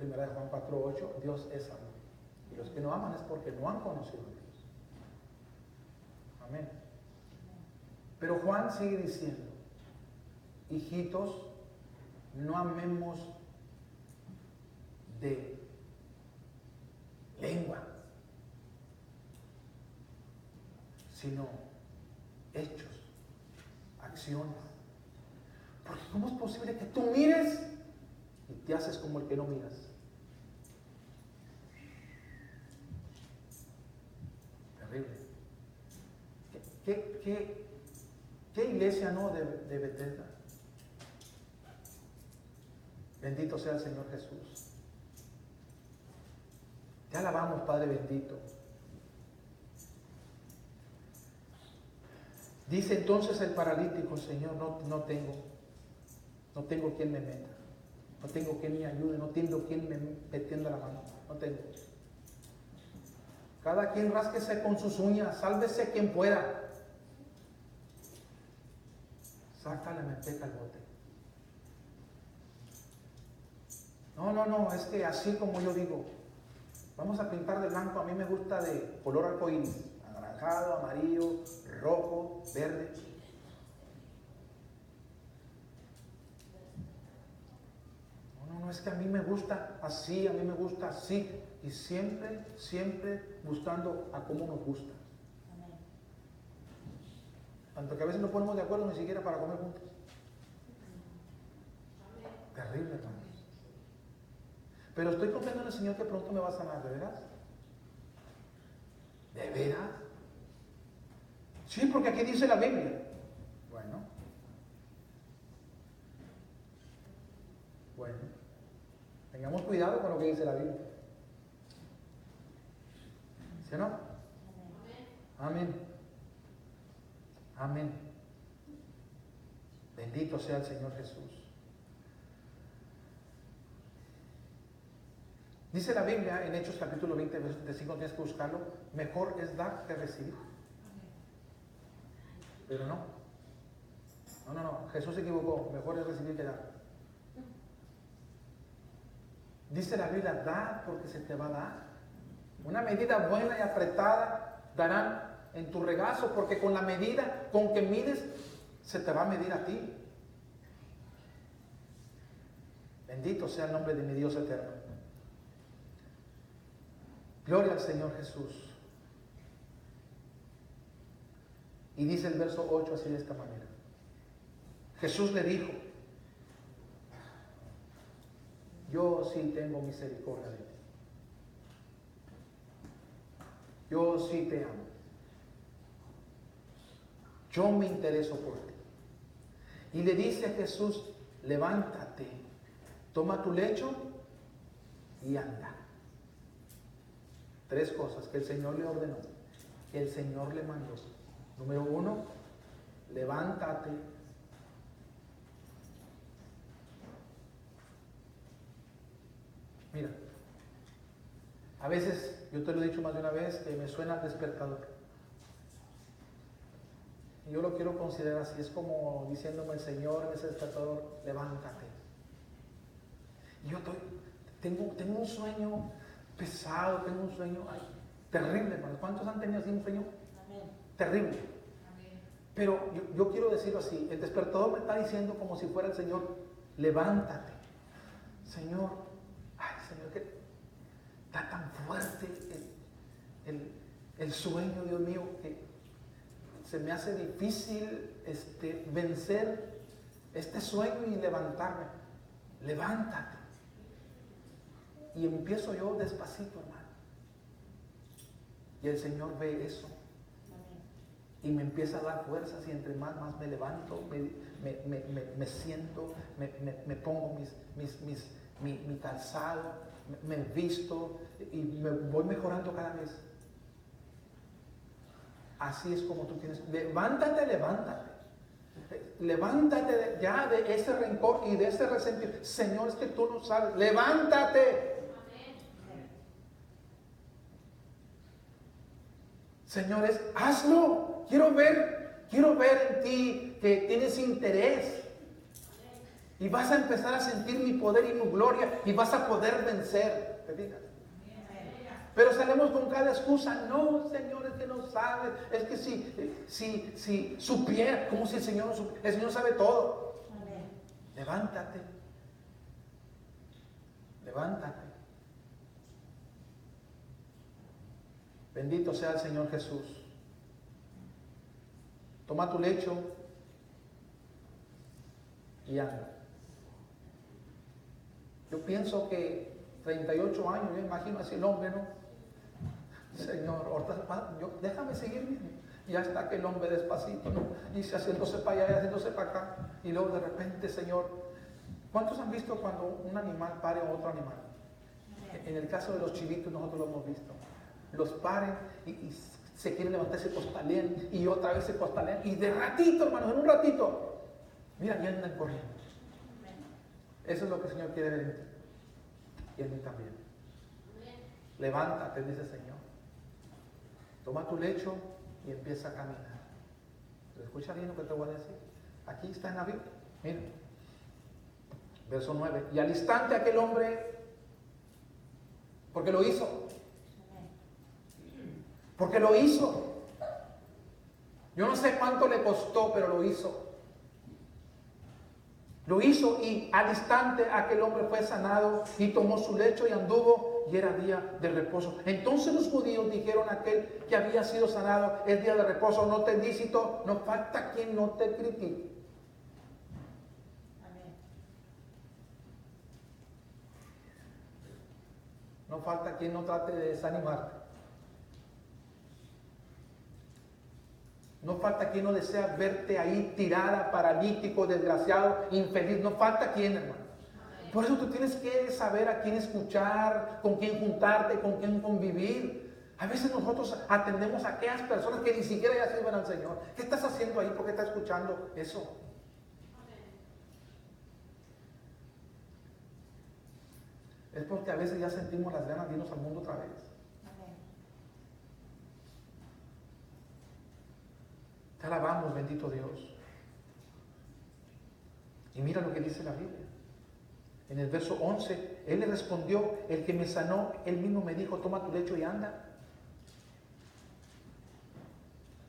1 Juan 4:8, Dios es amor. Y los que no aman es porque no han conocido a Dios. Amén. Pero Juan sigue diciendo, hijitos, no amemos de lengua, sino hechos, acciones. Porque ¿cómo es posible que tú mires y te haces como el que no miras? Terrible. ¿Qué iglesia no de Bethesda? Bendito sea el Señor Jesús. Te alabamos, Padre bendito. Dice entonces el paralítico, Señor, no tengo quien me meta, no tengo quien me ayude, no tengo quien me tienda la mano, no tengo. Cada quien rásquese con sus uñas, sálvese quien pueda. Saca la manteca al bote. No, es que así como yo digo, vamos a pintar de blanco, a mí me gusta de color arcoíris, anaranjado, amarillo, rojo, verde. No, es que a mí me gusta así, a mí me gusta así. Y siempre buscando a cómo nos gusta. Amén. Tanto que a veces no ponemos de acuerdo ni siquiera para comer juntos. Terrible, hermano. Pero estoy confiando en el Señor que pronto me va a sanar, ¿de veras? ¿De veras? Sí, porque aquí dice la Biblia. Bueno, tengamos cuidado con lo que dice la Biblia. ¿Sí o no? Amén. Amén. Bendito sea el Señor Jesús. Dice la Biblia en Hechos capítulo 20, verso 35, tienes que buscarlo, mejor es dar que recibir. Pero no, Jesús se equivocó, mejor es recibir que dar. Dice la Biblia, da porque se te va a dar. Una medida buena y apretada darán en tu regazo, porque con la medida con que mides, se te va a medir a ti. Bendito sea el nombre de mi Dios eterno. Gloria al Señor Jesús. Y dice el verso 8 así de esta manera. Jesús le dijo, yo sí tengo misericordia de ti. Yo sí te amo. Yo me intereso por ti. Y le dice a Jesús, levántate, toma tu lecho y anda. 3 cosas que el Señor le ordenó, que el Señor le mandó. Número 1, levántate. Mira, a veces, yo te lo he dicho más de una vez, que me suena el despertador. Y yo lo quiero considerar así, es como diciéndome el Señor en ese despertador, levántate. Y yo tengo un sueño pesado, tengo un sueño terrible, hermano. ¿Cuántos han tenido así un sueño? Amén. Terrible. Amén. Pero yo quiero decirlo así, el despertador me está diciendo como si fuera el Señor, levántate. Señor, que está tan fuerte el sueño, Dios mío, que se me hace difícil vencer este sueño y levantarme. Levántate. Y empiezo yo despacito, hermano. Y el Señor ve eso. Y me empieza a dar fuerzas, y entre más me levanto, me siento, me pongo mi calzado, me visto y me voy mejorando cada vez. Así es como tú tienes. Levántate. Levántate ya de ese rencor y de ese resentimiento. Señor, es que tú no sabes. Levántate. Señores, hazlo. Quiero ver en ti que tienes interés. Y vas a empezar a sentir mi poder y mi gloria y vas a poder vencer. ¿Te fijas? Pero salimos con cada excusa. No, Señor, es que no sabes. Es que si supiera, como si el Señor no supiera. El Señor sabe todo. Levántate. Bendito sea el Señor Jesús. Toma tu lecho y anda. Yo pienso que 38 años, yo imagino así el hombre, ¿no? Señor, déjame seguir. Ya está aquel hombre despacito, ¿no? Y se haciéndose para allá y haciéndose para acá. Y luego de repente, Señor, ¿cuántos han visto cuando un animal pare a otro animal? En el caso de los chivitos nosotros lo hemos visto. Los paren y se quieren levantar, se costalean y otra vez se costalean. Y de ratito, hermanos, en un ratito, mira, ya andan corriendo. Eso es lo que el Señor quiere ver en ti. Y en mí también. Levántate, dice el Señor. Toma tu lecho y empieza a caminar. ¿Escucha bien lo que te voy a decir? Aquí está en la Biblia. Mira. Verso 9. Y al instante aquel hombre, porque lo hizo. Porque lo hizo. Yo no sé cuánto le costó, pero lo hizo. Lo hizo y al instante aquel hombre fue sanado y tomó su lecho y anduvo y era día de reposo. Entonces los judíos dijeron a aquel que había sido sanado, es día de reposo, no te lícito, no falta quien no te critique. Amén. No falta quien no trate de desanimarte. No falta quien no desea verte ahí tirada, paralítico, desgraciado, infeliz. No falta quien, hermano. Por eso tú tienes que saber a quién escuchar, con quién juntarte, con quién convivir. A veces nosotros atendemos a aquellas personas que ni siquiera ya sirven al Señor. ¿Qué estás haciendo ahí? ¿Por qué estás escuchando eso? Es porque a veces ya sentimos las ganas de irnos al mundo otra vez. Te alabamos, bendito Dios. Y mira lo que dice la Biblia. En el verso 11, él le respondió, el que me sanó, él mismo me dijo, toma tu lecho y anda.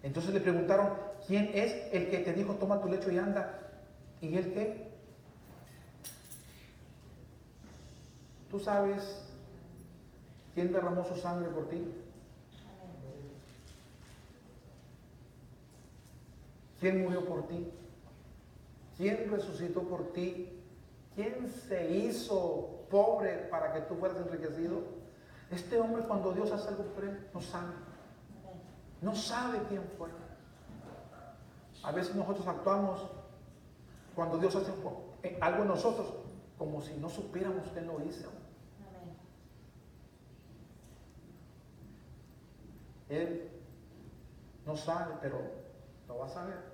Entonces le preguntaron, ¿quién es el que te dijo, toma tu lecho y anda? ¿Y él qué? ¿Tú sabes quién derramó su sangre por ti? ¿Quién murió por ti? ¿Quién resucitó por ti? ¿Quién se hizo pobre para que tú fueras enriquecido? Este hombre, cuando Dios hace algo por él, no sabe. No sabe quién fue. A veces nosotros actuamos cuando Dios hace algo en nosotros como si no supiéramos quién lo hizo. Él no sabe, pero lo va a saber.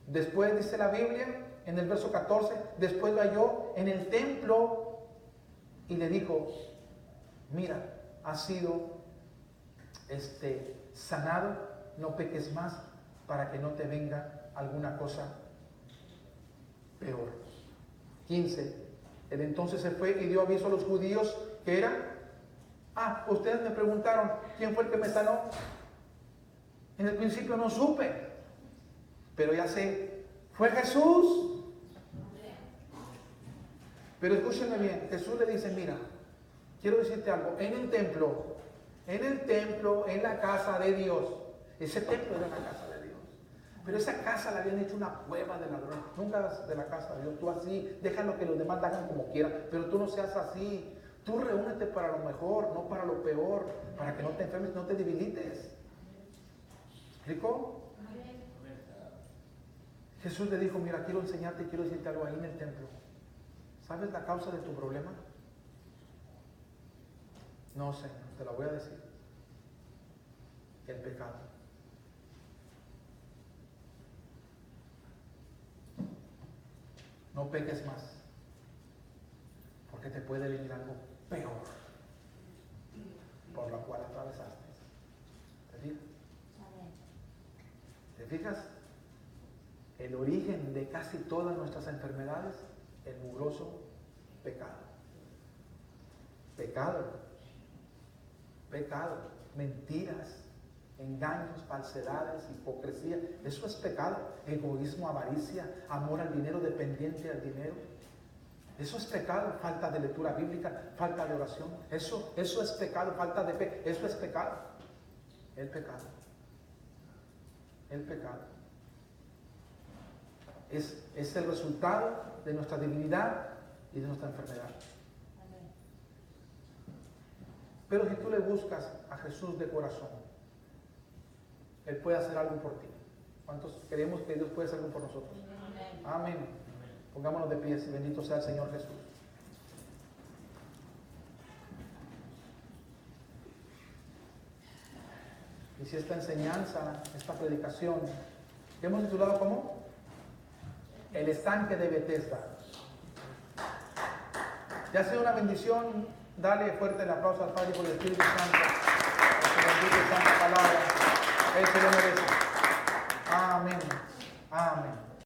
Después dice la Biblia, en el verso 14, después lo halló en el templo y le dijo, mira, has sido sanado, no peques más para que no te venga alguna cosa peor. 15. Él entonces se fue y dio aviso a los judíos que era, ustedes me preguntaron, ¿quién fue el que me sanó? En el principio no supe. Pero ya sé, fue Jesús. Pero escúchenme bien, Jesús le dice, mira, quiero decirte algo, en el templo, en la casa de Dios, ese templo era la casa de Dios, pero esa casa la habían hecho una cueva de ladrones. Nunca hagas de la casa de Dios, tú así, déjalo que los demás hagan como quieran, pero tú no seas así, Tú reúnete para lo mejor, no para lo peor, para que no te enfermes, no te debilites. ¿Explicó? Jesús le dijo, mira, quiero enseñarte y quiero decirte algo ahí en el templo. ¿Sabes la causa de tu problema? No, Señor, te la voy a decir. El pecado. No peques más, porque te puede venir algo peor por la cual atravesaste. ¿Te fijas? ¿Te fijas? El origen de casi todas nuestras enfermedades, el mugroso pecado. Pecado, mentiras, engaños, falsedades, hipocresía. Eso es pecado. Egoísmo, avaricia, amor al dinero, dependiente al dinero. Eso es pecado. Falta de lectura bíblica, falta de oración. Eso es pecado. Falta de fe. Eso es pecado. El pecado. Es el resultado de nuestra debilidad y de nuestra enfermedad. Pero si tú le buscas a Jesús de corazón, Él puede hacer algo por ti. ¿Cuántos creemos que Dios puede hacer algo por nosotros? Amén. Pongámonos de pies y bendito sea el Señor Jesús. Y si esta enseñanza, esta predicación, que hemos titulado como El estanque de Bethesda, ya sea una bendición. Dale fuerte el aplauso al Padre por el Espíritu Santo, por su bendita y santa palabra. Él se lo merece. Amén. Amén.